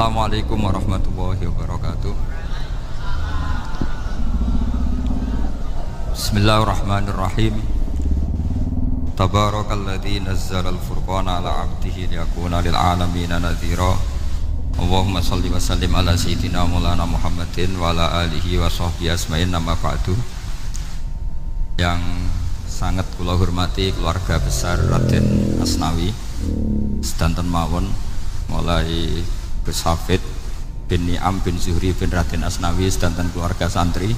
Assalamualaikum warahmatullahi wabarakatuh. Bismillahirrahmanirrahim. Tabarakalladzi nazzala al-furqana ala 'abdihi liyakuna lil 'alamin nadhira. Allahumma shalli wa sallim ala sayyidina Maulana Muhammadin wa ala alihi wa sahbihi asma'in, nama ba'du. Yang sangat kula hormati keluarga besar Raden Asnawi sedanten mawon, mulai Gus Hafid bin Ni'am bin Zuhri bin Raden Asnawi sedanten keluarga santri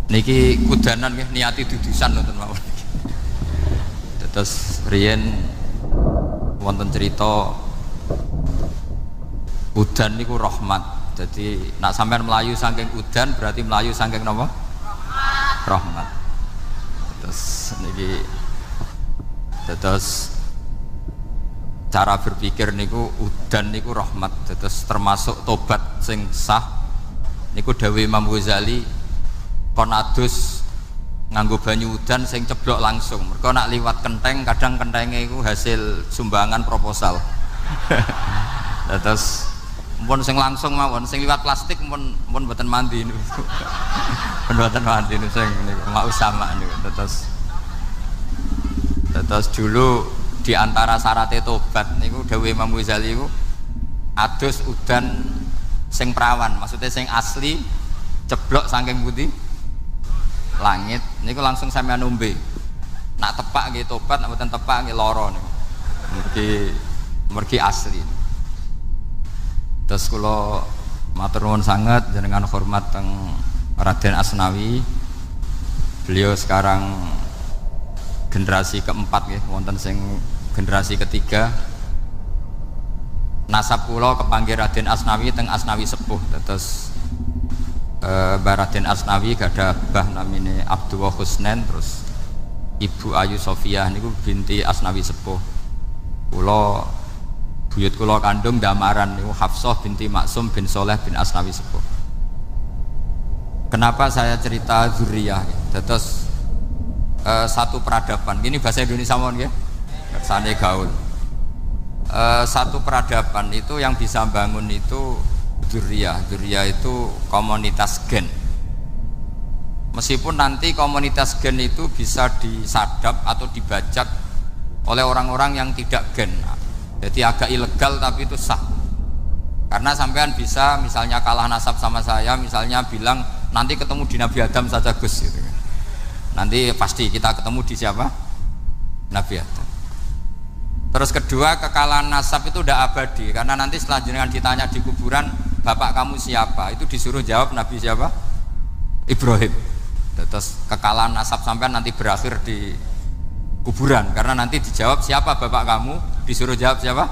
niki kudanan nggih niati dudusan nonton mawon. Terus riyen wonten cerita udan niku rahmat. Jadi nak sampean melayu saking udan berarti melayu saking napa? Rahmat. Terus niki terus cara berpikir niku udan niku rahmat. Terus termasuk tobat sing sah niku dawuh Imam Ghazali, kon adus nganggo banyu udan sing ceblok langsung. Mergo nak liwat kenteng kadang kentenge iku hasil sumbangan proposal. Terus mun sing langsung mawon, sing liwat plastik mun mboten mandi niku. Mboten mandi niku sing niku mau sama niku. Terus dulu di antara syaratnya tobat niku dawuh Imam Ghazali niku adus udan sing perawan, maksudnya sing asli ceblok saking putih langit niku langsung sampean nombe. Nak tepak nggih tobat, nak mboten tepak nggih lara niku. Mergi asli. Terus kula matur nuwun sanget jenengan hormat teng Raden Asnawi. Beliau sekarang generasi keempat nggih, wonten sing generasi ketiga. Nasab kula kepanggih Raden Asnawi teng Asnawi sepuh. Terus Mbah Raden Asnawi gadah mbah namine Abdullah Husnen, terus Ibu Ayu Sofia niku binti Asnawi sepuh. Kula buyut kula kandung damaran niku Hafsah binti Maksum bin Soleh bin Asnawi sepuh. Kenapa saya cerita zuriyah? Terus satu peradaban. Gini bahasa Indonesia mohon nggih. Kersane gaul. Satu peradaban itu yang bisa bangun itu dzurriyah. Dzurriyah itu komunitas gen. Meskipun nanti komunitas gen itu bisa disadap atau dibajak oleh orang-orang yang tidak gen. Jadi agak ilegal tapi itu sah. Karena sampean bisa misalnya kalah nasab sama saya, misalnya bilang nanti ketemu di Nabi Adam saja Gus gitu. Nanti pasti kita ketemu di siapa? Nabi Adam. Terus kedua, kekalahan nasab itu udah abadi, karena nanti setelah jenengan ditanya di kuburan, bapak kamu siapa? Itu disuruh jawab Nabi siapa? Ibrahim. Terus kekalahan nasab sampean nanti berakhir di kuburan, karena nanti dijawab siapa bapak kamu, disuruh jawab siapa?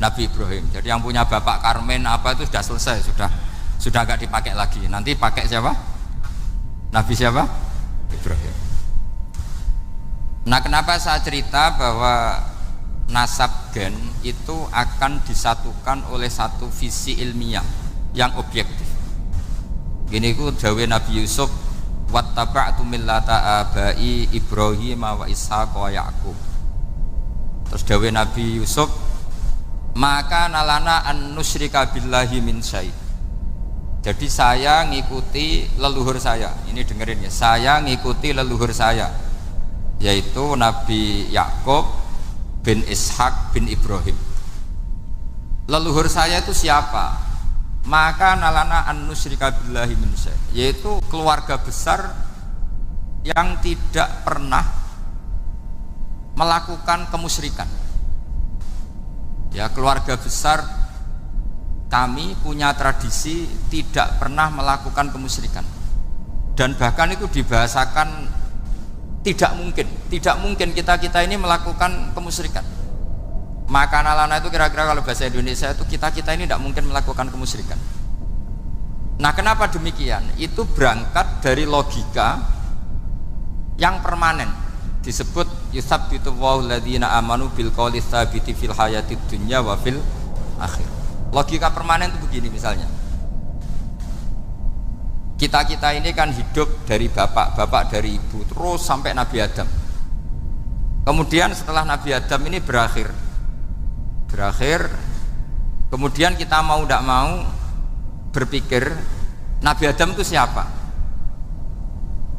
Nabi Ibrahim. Jadi yang punya bapak Karmen apa itu sudah selesai, sudah gak dipakai lagi. Nanti pakai siapa? Nabi siapa? Ibrahim. Nah, kenapa saya cerita bahwa nasab gen itu akan disatukan oleh satu visi ilmiah yang objektif. Gini ku dawuh Nabi Yusuf, wattaba'tu millata abai Ibrahim wa Ishaq wa Yaqub. Terus dawuh Nabi Yusuf, maka nalana an nusyrika billahi min syai'. Jadi saya ngikuti leluhur saya. Ini dengerin ya, saya ngikuti leluhur saya, yaitu Nabi Yakub bin Ishak bin Ibrahim. Leluhur saya itu siapa? Maka nalana an nusyrika billahi min syai', yaitu keluarga besar yang tidak pernah melakukan kemusyrikan. Ya, keluarga besar kami punya tradisi tidak pernah melakukan kemusyrikan, dan bahkan itu dibahasakan tidak mungkin kita ini melakukan kemusyrikan. Maka nalana itu kira-kira kalau bahasa Indonesia itu kita ini tidak mungkin melakukan kemusyrikan. Nah, kenapa demikian? Itu berangkat dari logika yang permanen, disebut yusabbitu Allahu alladzina amanu bil qouli tsabiti fil hayatid dunya wa fil akhir. Logika permanen itu begini, misalnya kita ini kan hidup dari bapak dari ibu terus sampai Nabi Adam. Kemudian setelah Nabi Adam ini berakhir, Berakhir, kemudian kita mau tidak mau berpikir Nabi Adam itu siapa?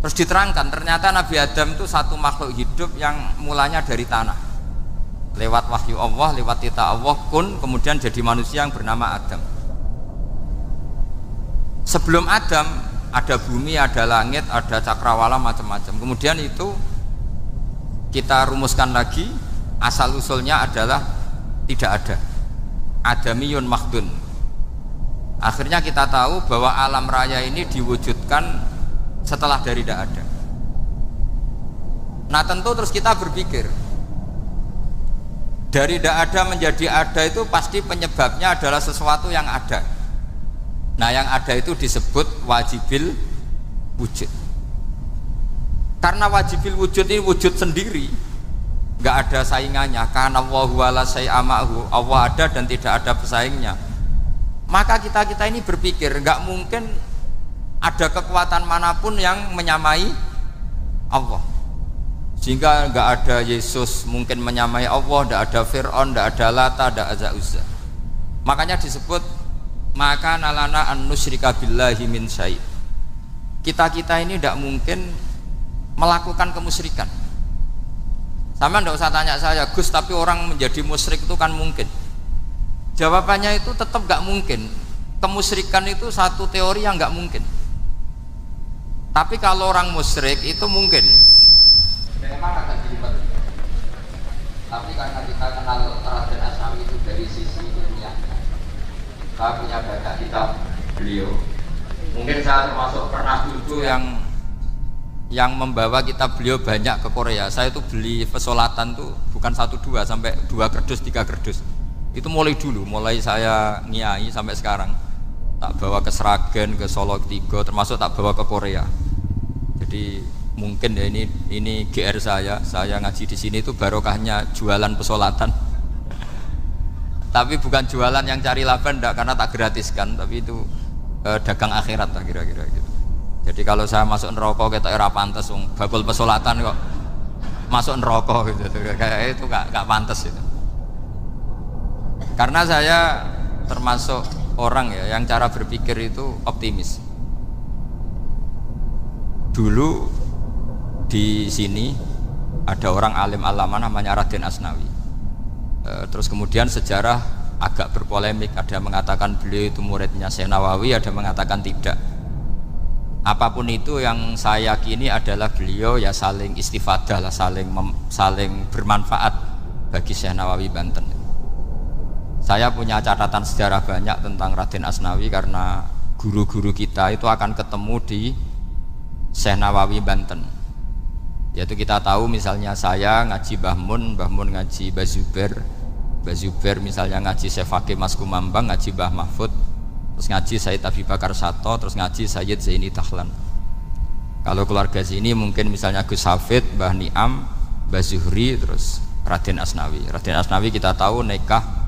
Terus diterangkan ternyata Nabi Adam itu satu makhluk hidup yang mulanya dari tanah, lewat wahyu Allah, lewat titah Allah kun, kemudian jadi manusia yang bernama Adam. Sebelum Adam ada bumi, ada langit, ada cakrawala, macam-macam. Kemudian itu kita rumuskan lagi, asal usulnya adalah tidak ada, adamiyun makhdun. Akhirnya kita tahu bahwa alam raya ini diwujudkan setelah dari tidak ada. Nah tentu terus kita berpikir, dari tidak ada menjadi ada itu pasti penyebabnya adalah sesuatu yang ada. Nah yang ada itu disebut wajibil wujud. Karena wajibil wujud ini wujud sendiri, nggak ada saingannya. Karena Allahu wala syai'amahu, Allah ada dan tidak ada pesaingnya. Maka kita ini berpikir nggak mungkin ada kekuatan manapun yang menyamai Allah. Sehingga nggak ada Yesus mungkin menyamai Allah, nggak ada Fir'aun, nggak ada Lata, nggak ada Uzza. Makanya disebut maka nalana an nusyrika billahi min syai'. Kita ini tidak mungkin melakukan kemusyrikan. Sama tidak usah tanya saya, Gus, tapi orang menjadi musyrik itu kan mungkin. Jawabannya itu tetap nggak mungkin. Kemusyrikan itu satu teori yang nggak mungkin. Tapi kalau orang musyrik itu mungkin. Memang akan dilibat. Tapi karena kita kenal Raden Asnawi itu dari sisi ilmiah, saya punya baca kitab beliau. Mungkin saya termasuk pernah dulu yang membawa kitab beliau banyak ke Korea. Saya itu beli pesolatan tuh bukan 1-2 sampai 2 kerdus 3 kerdus. Itu mulai dulu, mulai saya ngiai sampai sekarang. Tak bawa ke Sragen, ke Solo Tigo, termasuk tak bawa ke Korea. Jadi mungkin ya ini GR saya ngaji di sini itu barokahnya jualan pesolatan. Tapi bukan jualan yang cari laba enggak, karena tak gratiskan, tapi itu dagang akhirat lah kira-kira gitu. Jadi kalau saya masuk neraka kita era pantas bakul pesolatan kok masuk neraka gitu. Kayak itu enggak pantas itu. Karena saya termasuk orang ya yang cara berpikir itu optimis. Dulu di sini ada orang alim alama namanya Raden Asnawi. Terus kemudian sejarah agak berpolemik, ada yang mengatakan beliau itu muridnya Syekh Nawawi, ada yang mengatakan tidak. Apapun itu yang saya yakini adalah beliau ya saling istifadah lah, saling bermanfaat bagi Syekh Nawawi Banten. Saya punya catatan sejarah banyak tentang Raden Asnawi karena guru-guru kita itu akan ketemu di Syekh Nawawi Banten. Yaitu kita tahu misalnya saya ngaji Mbah Mun ngaji Mbah Zubair misalnya ngaji Syekh Fakih Mas Kumambang, ngaji Mbah Mahfud, terus ngaji Sayyid Abi Bakar Sato, terus ngaji Sayyid Zaini Dahlan. Kalau keluarga sini mungkin misalnya Gus Hafid, Mbah Niam, Mbah Zuhri, terus Raden Asnawi. Raden Asnawi kita tahu nikah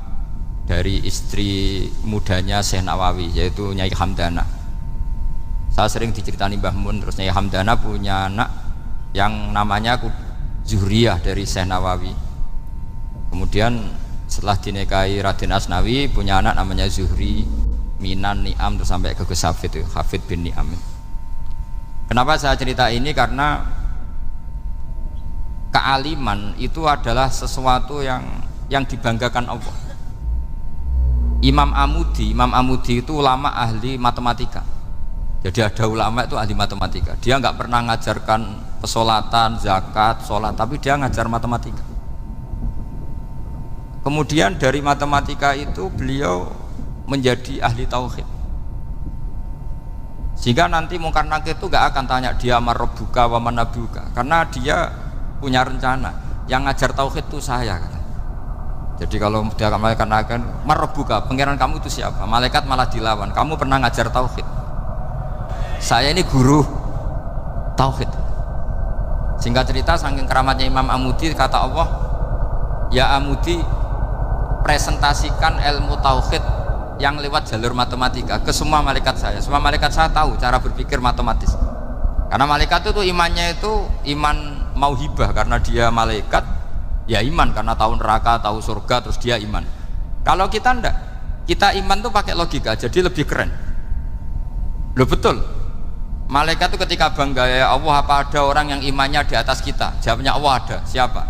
dari istri mudanya Syekh Nawawi yaitu Nyai Hamdana. Saya sering diceritani Mbah Mun, terus Nyai Hamdana punya anak yang namanya Zuhriyah dari Syekh Nawawi. Kemudian setelah dinikahi Raden Asnawi punya anak namanya Zuhri, Minan, Niam, terus sampai ke Gus Hafid, Hafid bin Niam. Kenapa saya cerita ini? Karena kealiman itu adalah sesuatu yang dibanggakan Allah. Imam Amudi itu ulama ahli matematika. Jadi ada ulama itu ahli matematika. Dia nggak pernah ngajarkan pesolatan, zakat, sholat, tapi dia ngajar matematika. Kemudian dari matematika itu beliau menjadi ahli tauhid. Sehingga nanti Mungkar Nakir itu nggak akan tanya dia marabbuka wa manabuka, karena dia punya rencana. Yang ngajar tauhid itu saya. Jadi kalau dia malaikat akan marabbuka, pangeran kamu itu siapa? Malaikat malah dilawan. Kamu pernah ngajar tauhid? Saya ini guru tauhid. Singkat cerita, saking keramatnya Imam Amudi, kata Allah, ya Amudi, presentasikan ilmu tauhid yang lewat jalur matematika ke semua malaikat saya. Semua malaikat saya tahu cara berpikir matematis. Karena malaikat itu imannya itu iman mauhibah, karena dia malaikat. Ya iman karena tahu neraka, tahu surga, terus dia iman. Kalau kita ndak, kita iman tuh pakai logika, jadi lebih keren. Loh betul. Malaikat itu ketika bangga, ya Allah, apa ada orang yang imannya di atas kita? Jawabnya Allah ada. Siapa?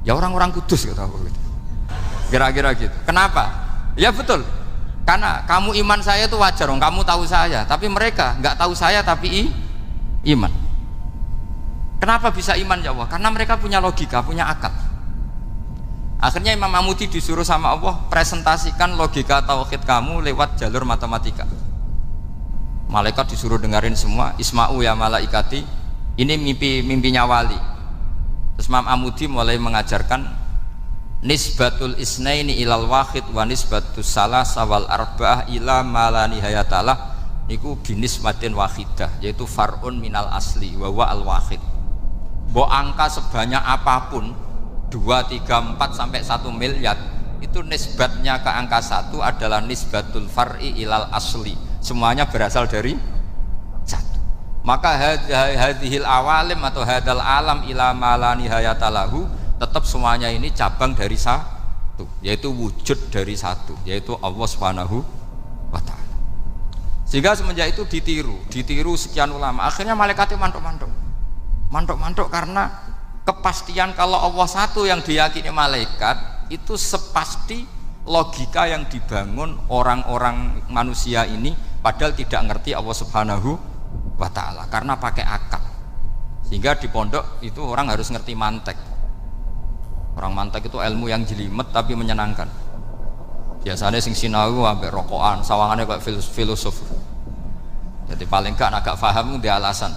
Ya orang-orang kudus, kata Allah gitu. Kira-kira gitu. Kenapa? Ya betul. Karena kamu iman saya itu wajar, kamu tahu saya, tapi mereka nggak tahu saya tapi iman. Kenapa bisa iman ya Allah? Karena mereka punya logika, punya akal. Akhirnya Imam Mamudi disuruh sama Allah presentasikan logika tauhid kamu lewat jalur matematika. Malaikat disuruh dengerin semua, isma'u ya malaikati, ini mimpinya wali. Terus Imam Mamudi mulai mengajarkan nisbatul isnaini ilal wahid wa nisbatus salasa wal arba'ah ila ma la nihayatalah niku binisbatin wahidah, yaitu far'un minal asli wa wa al wahid. Bo angka sebanyak apapun 2, 3, 4 sampai 1 miliar itu nisbatnya ke angka 1 adalah nisbatul far'i ilal asli, semuanya berasal dari 1. Maka hadhil awalim atau hadal alam ila ma la nihayatalahu, tetap semuanya ini cabang dari 1, yaitu wujud dari 1, yaitu Allah Subhanahu wa ta'ala. Sehingga semenjak itu ditiru sekian ulama, akhirnya malaikatnya mantuk karena kepastian kalau Allah satu yang diyakini malaikat itu sepasti logika yang dibangun orang-orang manusia ini, padahal tidak ngerti Allah Subhanahu wa ta'ala karena pakai akal. Sehingga di pondok itu orang harus ngerti mantek. Orang mantek itu ilmu yang jelimet tapi menyenangkan. Biasanya sing sinau ambek rokokan, sawangannya kayak filosof. Jadi paling gak agak paham dia alasan.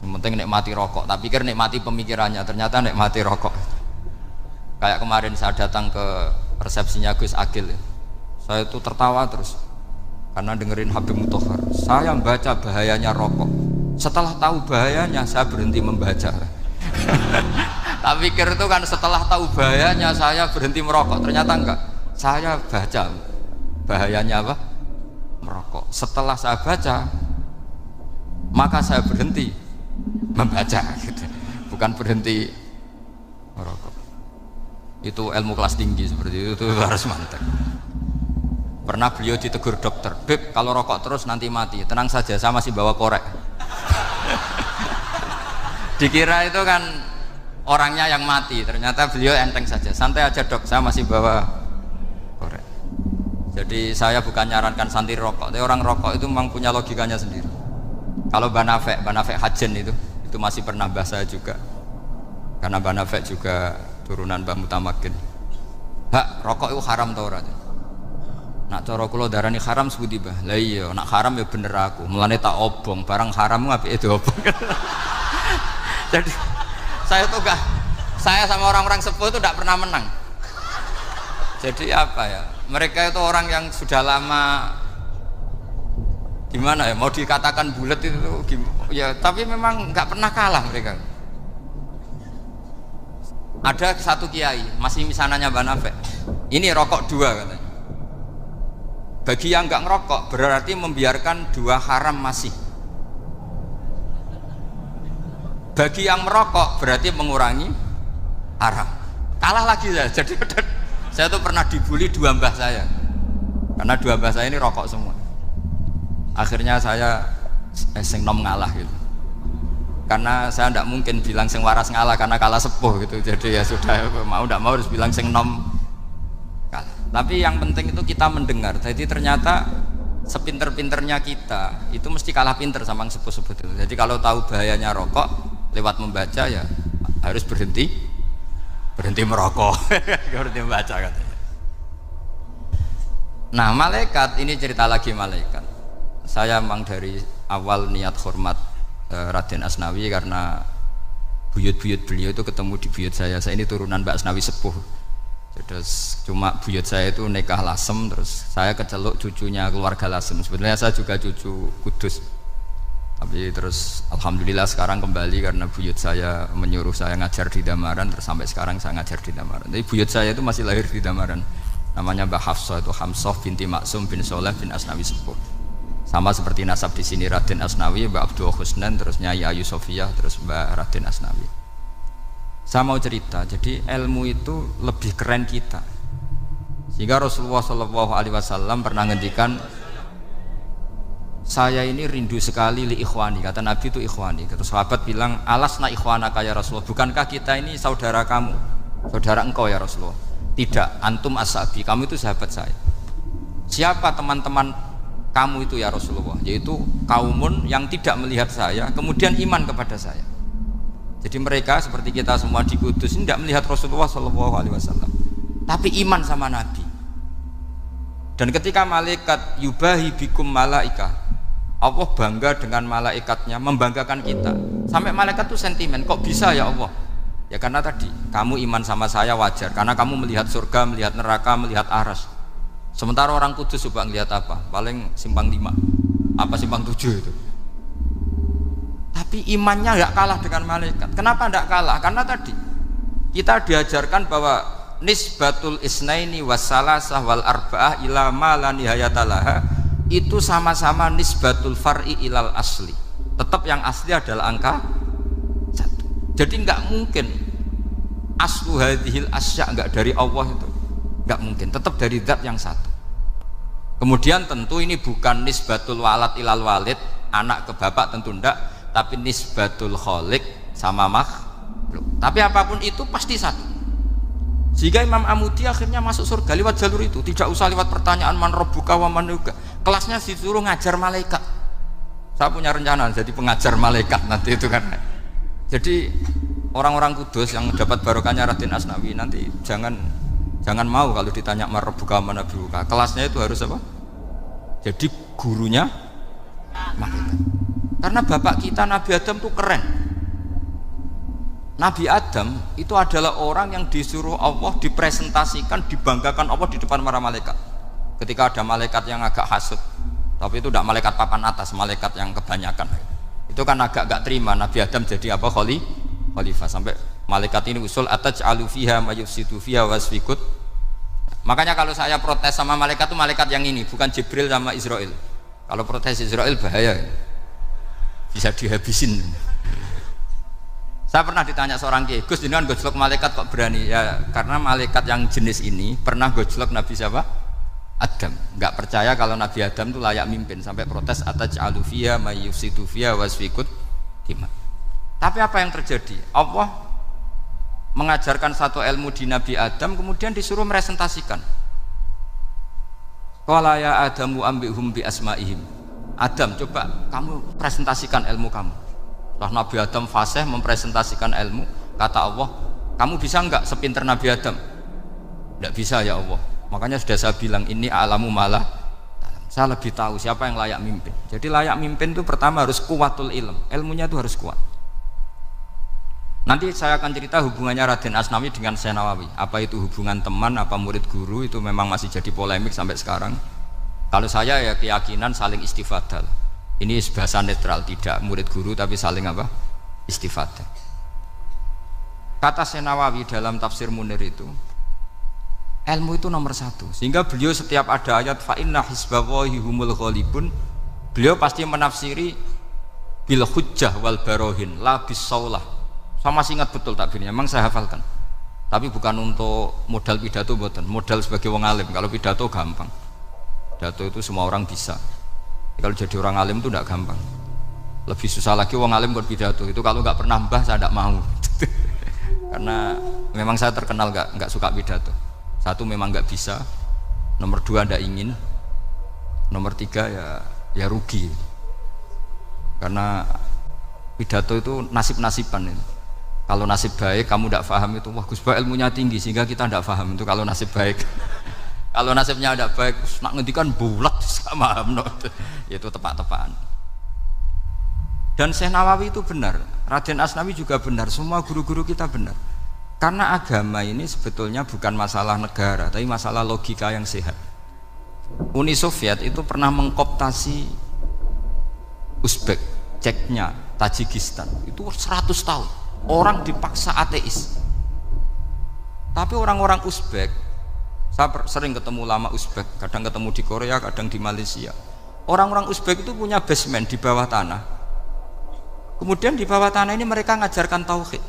Penting nikmati rokok, tak pikir nikmati pemikirannya, ternyata nikmati rokok. Kayak kemarin saya datang ke resepsinya Gus Agil, saya itu tertawa terus karena dengerin Habib Mutahar. Saya membaca bahayanya rokok, setelah tahu bahayanya saya berhenti membaca. Tak pikir itu kan setelah tahu bahayanya saya berhenti merokok, ternyata enggak. Saya baca bahayanya apa? Merokok. Setelah saya baca, maka saya berhenti membaca gitu. Bukan berhenti merokok. Itu ilmu kelas tinggi seperti itu harus mantap. Pernah beliau ditegur dokter, "Beb, kalau rokok terus nanti mati." "Tenang saja, saya masih bawa korek." Dikira itu kan orangnya yang mati, ternyata beliau enteng saja. "Santai aja dok, saya masih bawa korek." Jadi saya bukan nyarankan santai rokok, tapi orang rokok itu memang punya logikanya sendiri. Kalau Banafek Hajen itu masih pernah bahas saya juga, karena Banafek juga turunan Mbah Mutamakin. "Hak, rokok itu haram tau ora?" "Nak cara kula darani haram sepundi, Mbah?" "Lah iya, nak haram ya bener aku. Mulane tak obong, barang haram ngapike diobong." Jadi saya sama orang-orang sepuh itu tidak pernah menang. Jadi apa ya? Mereka itu orang yang sudah lama gimana ya, mau dikatakan bulat itu ya, tapi memang nggak pernah kalah mereka. Ada satu kiai masih misananya Banafek, ini rokok 2 katanya. Bagi yang nggak ngerokok berarti membiarkan 2 haram masih. Bagi yang merokok berarti mengurangi haram. Kalah lagi ya. Jadi saya tuh pernah dibully 2 mbah saya, karena 2 mbah saya ini rokok semua. Akhirnya saya sing nom ngalah gitu, karena saya tidak mungkin bilang sing waras ngalah karena kalah sepuh gitu. Jadi ya sudah, mau tidak mau harus bilang sing nom kalah. Tapi yang penting itu kita mendengar. Jadi ternyata sepinter-pinternya kita itu mesti kalah pinter sama yang sepuh-sepuh itu. Jadi kalau tahu bahayanya rokok lewat membaca ya harus berhenti merokok. Berhenti membaca katanya. Nah malaikat ini cerita lagi malaikat. Saya memang dari awal niat hormat Raden Asnawi karena buyut-buyut beliau itu ketemu di buyut saya. Saya ini turunan Mbak Asnawi sepuh. Terus cuma buyut saya itu nikah Lasem, terus saya keceluk cucunya keluarga Lasem. Sebenarnya saya juga cucu Kudus. Tapi terus alhamdulillah sekarang kembali karena buyut saya menyuruh saya ngajar di Damaran, terus sampai sekarang saya ngajar di Damaran. Tapi buyut saya itu masih lahir di Damaran. Namanya Mbak Hafsah, itu Hamsah binti Maksum bin Soleh bin Asnawi sepuh. Sama seperti nasab di sini Raden Asnawi, Mbak Abdul Husnan, terus Nyai Ayu Sofiyah, terus Mbak Raden Asnawi. Saya mau cerita, jadi ilmu itu lebih keren kita. Sehingga Rasulullah SAW pernah ngendikan, saya ini rindu sekali li ikhwani, kata Nabi itu ikhwani. Kata sahabat bilang, alasna ikhwanaka ya Rasulullah, bukankah kita ini saudara kamu, saudara engkau ya Rasulullah? Tidak, antum ashabi, kamu itu sahabat saya. Siapa teman-teman kamu itu ya Rasulullah? Yaitu kaumun yang tidak melihat saya kemudian iman kepada saya. Jadi mereka seperti kita semua di Kudus ini tidak melihat Rasulullah SAW, tapi iman sama Nabi. Dan ketika malaikat yubahi bikum malaika, Allah bangga dengan malaikatnya, membanggakan kita. Sampai malaikat tuh sentimen, kok bisa ya Allah? Ya karena tadi, kamu iman sama saya wajar, karena kamu melihat surga, melihat neraka, melihat aras. Sementara orang Kudus coba ngelihat apa? Paling simpang 5, apa simpang 7 itu. Tapi imannya nggak kalah dengan malaikat. Kenapa nggak kalah? Karena tadi kita diajarkan bahwa nisbatul isnaini wassalasah wal arba'ah ila ma la nihayatalaha itu sama-sama nisbatul far'i ilal asli. Tetap yang asli adalah angka 1. Jadi nggak mungkin aslu hadhil asya nggak dari Allah itu, nggak mungkin. Tetap dari zat yang satu. Kemudian tentu ini bukan nisbatul walad ilal walid, anak ke bapak tentu enggak, tapi nisbatul khaliq sama makhluk. Tapi apapun itu pasti satu. Sehingga Imam Amudi akhirnya masuk surga lewat jalur itu, tidak usah lewat pertanyaan man rabbuka wa man nuka. Kelasnya disuruh ngajar malaikat. Saya punya rencana jadi pengajar malaikat nanti itu kan. Jadi orang-orang Kudus yang dapat barokahnya Raden Asnawi nanti jangan mau kalau ditanya man rabbuka wa man nuka. Kelasnya itu harus apa? Jadi gurunya malaikat. Karena bapak kita Nabi Adam tuh keren. Nabi Adam itu adalah orang yang disuruh Allah dipresentasikan, dibanggakan Allah di depan para malaikat. Ketika ada malaikat yang agak hasut, tapi itu tidak malaikat papan atas, malaikat yang kebanyakan. Itu kan agak gak terima Nabi Adam jadi apa? Khalifah. Sampai malaikat ini usul ataj'alu fiha mayufsidu fiha wasfikut. Makanya kalau saya protes sama malaikat itu malaikat yang ini, bukan Jibril sama Israel. Kalau protes Israel bahaya, bisa dihabisin. Saya pernah ditanya seorang kiai, Gus jenengan gojlok malaikat kok berani? Ya karena malaikat yang jenis ini pernah gojlok Nabi siapa? Adam. Nggak percaya kalau Nabi Adam itu layak mimpin, sampai protes ataj'alu fiha may yufsidu fiha wasfikut dima. Tapi apa yang terjadi? Allah mengajarkan satu ilmu di Nabi Adam, kemudian disuruh meresentasikan. Qala ya Adamu ambihum bi asmaihim. Adam, coba kamu presentasikan ilmu kamu. Setelah Nabi Adam fasih mempresentasikan ilmu, kata Allah, kamu bisa enggak sepinter Nabi Adam? Tidak bisa ya Allah. Makanya sudah saya bilang ini alamu malah, saya lebih tahu siapa yang layak mimpin. Jadi layak mimpin itu pertama harus kuwatul ilm, ilmunya itu harus kuat. Nanti saya akan cerita hubungannya Raden Asnawi dengan Syekh Nawawi. Apa itu hubungan teman, apa murid guru, itu memang masih jadi polemik sampai sekarang. Kalau saya ya keyakinan saling istifadah. Ini bahasa netral, tidak murid guru tapi saling apa? Istifadah. Kata Syekh Nawawi dalam tafsir Munir itu, ilmu itu nomor 1. Sehingga beliau setiap ada ayat fa inna hisballahi humul ghalibun, beliau pasti menafsiri bil hujjah wal barohin la bis saulah. Saya masih ingat betul takbirnya, memang saya hafalkan. Tapi bukan untuk modal pidato, mboten. Modal sebagai wong alim. Kalau pidato gampang. Pidato itu semua orang bisa. Kalau jadi orang alim itu tidak gampang. Lebih susah lagi wong alim buat pidato. Itu kalau nggak pernah mbah saya tidak mau. Karena memang saya terkenal nggak suka pidato. 1 memang nggak bisa. Nomor 2 tidak ingin. Nomor 3 ya rugi. Karena pidato itu nasib-nasiban itu. Kalau nasib baik kamu tidak paham itu, wah Gus Ba ilmunya tinggi sehingga kita tidak paham itu kalau nasib baik. Kalau nasibnya ada baik, nak ngendikan bulat sama itu tepak-tepakan. Dan Syekh Nawawi itu benar, Raden Asnawi juga benar, semua guru-guru kita benar. Karena agama ini sebetulnya bukan masalah negara, tapi masalah logika yang sehat. Uni Soviet itu pernah mengkooptasi Uzbek, Ceknya, Tajikistan. Itu 100 tahun. Orang dipaksa ateis. Tapi orang-orang Uzbek, saya sering ketemu lama Uzbek, kadang ketemu di Korea, kadang di Malaysia. Orang-orang Uzbek itu punya basement di bawah tanah. Kemudian di bawah tanah ini mereka ngajarkan tauhid.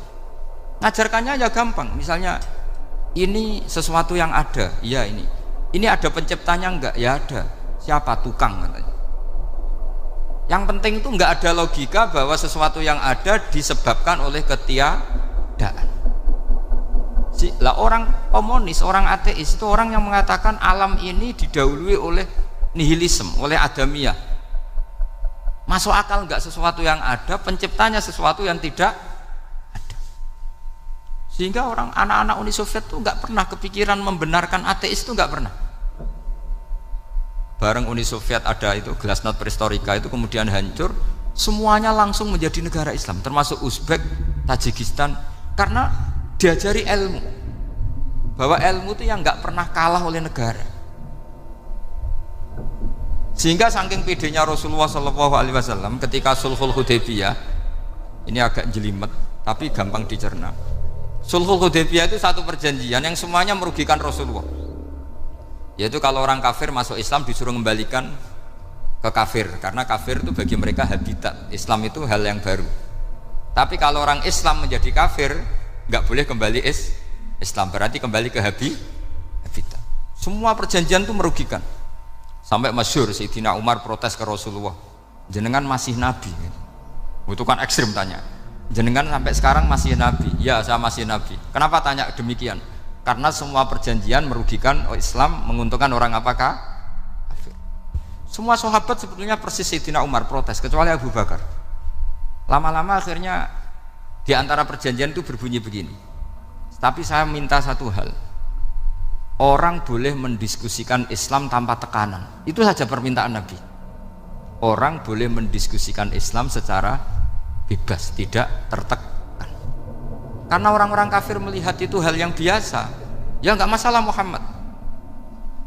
Ngajarkannya ya gampang. Misalnya ini sesuatu yang ada, iya ini. Ini ada penciptanya enggak? Ya ada. Siapa? Tukang katanya. Yang penting itu enggak ada logika bahwa sesuatu yang ada disebabkan oleh ketiadaan. Lah orang komunis, orang ateis itu orang yang mengatakan alam ini didahului oleh nihilisme, oleh adamiyah. Masuk akal enggak sesuatu yang ada, penciptanya sesuatu yang tidak ada. Sehingga orang anak-anak Uni Soviet itu enggak pernah kepikiran membenarkan ateis, itu enggak pernah. Bareng Uni Soviet ada itu Glasnost Perestroika itu kemudian hancur, semuanya langsung menjadi negara Islam, termasuk Uzbek, Tajikistan, karena diajari ilmu, bahwa ilmu itu yang nggak pernah kalah oleh negara. Sehingga saking pedenya Rasulullah SAW ketika Sulhul Hudaybiyah, ini agak jelimet tapi gampang dicerna. Sulhul Hudaybiyah itu satu perjanjian yang semuanya merugikan Rasulullah, yaitu kalau orang kafir masuk Islam disuruh kembalikan ke kafir, karena kafir itu bagi mereka habitat, Islam itu hal yang baru. Tapi kalau orang Islam menjadi kafir nggak boleh kembali Islam, berarti kembali ke habitat. Semua perjanjian itu merugikan. Sampai masyhur Sayyidina Umar protes ke Rasulullah, jenengan masih nabi. Itu kan ekstrim tanya, jenengan sampai sekarang masih nabi? Ya, saya masih nabi. Kenapa tanya demikian? Karena semua perjanjian merugikan Islam, menguntungkan orang apakah? Kafir. Semua sahabat sebetulnya persis Sayyidina Umar protes, kecuali Abu Bakar. Lama-lama akhirnya di antara perjanjian itu berbunyi begini, tapi saya minta satu hal, orang boleh mendiskusikan Islam tanpa tekanan. Itu saja permintaan Nabi. Orang boleh mendiskusikan Islam secara bebas, tidak tertekan. Karena orang-orang kafir melihat itu hal yang biasa, ya nggak masalah Muhammad.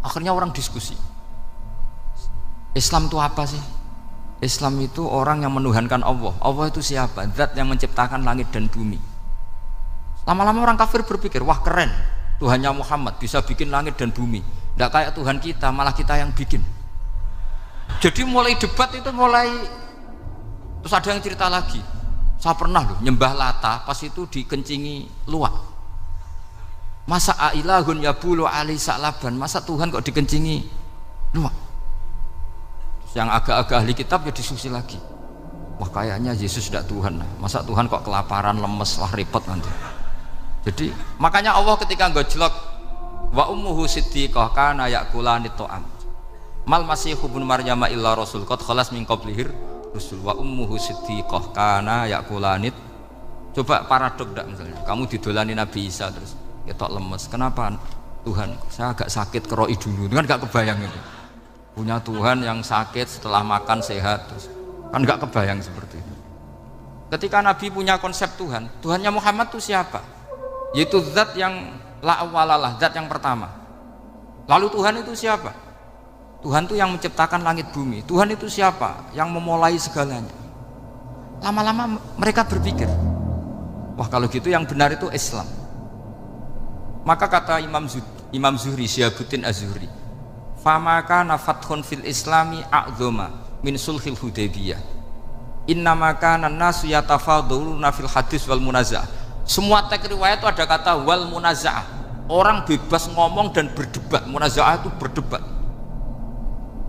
Akhirnya orang diskusi, Islam itu apa sih? Islam itu orang yang menuhankan Allah. Allah itu siapa? Zat yang menciptakan langit dan bumi. Lama-lama orang kafir berpikir, wah keren, Tuhannya Muhammad bisa bikin langit dan bumi. Tidak kayak Tuhan kita, malah kita yang bikin. Jadi mulai debat itu terus ada yang cerita lagi, saya pernah loh nyembah Lata, pas itu dikencingi luwak. Masa ailahun yabulu ali sa'laban, masa Tuhan kok dikencingi luwak? Yang agak-agak ahli kitab ya diskusi lagi, wah kayaknya Yesus tidak Tuhan, masa Tuhan kok kelaparan, lemes, wah repot nanti. Jadi makanya Allah ketika gojlok wa ummuhu siddiqah kana yakulani ta'am mal masihu ibnu maryam illa rasul qad khalas min qablihir rusul wa ummuhu siddiqah kana yakulani. Coba paradok enggak, misalnya kamu didolani Nabi Isa terus ketok lemes, kenapa Tuhan saya agak sakit keroi dulu, kan enggak kebayang itu. Punya Tuhan yang sakit setelah makan sehat, terus kan nggak kebayang seperti itu. Ketika Nabi punya konsep Tuhan, Tuhannya Muhammad itu siapa? Yaitu zat yang la awalalah, zat yang pertama. Lalu Tuhan itu siapa? Tuhan itu yang menciptakan langit bumi. Tuhan itu siapa? Yang memulai segalanya. Lama-lama mereka berpikir, wah kalau gitu yang benar itu Islam. Maka kata Imam Zuhri, Syihabuddin Az-Zuhri, famaka nafathun fil islami a'zoma min sulhil Hudaybiyah innamaka nasu yatafaduluna fil hadis wal munaza'ah. Semua teks riwayat itu ada kata wal munaza'ah, orang bebas ngomong dan berdebat. Munaza'ah itu berdebat.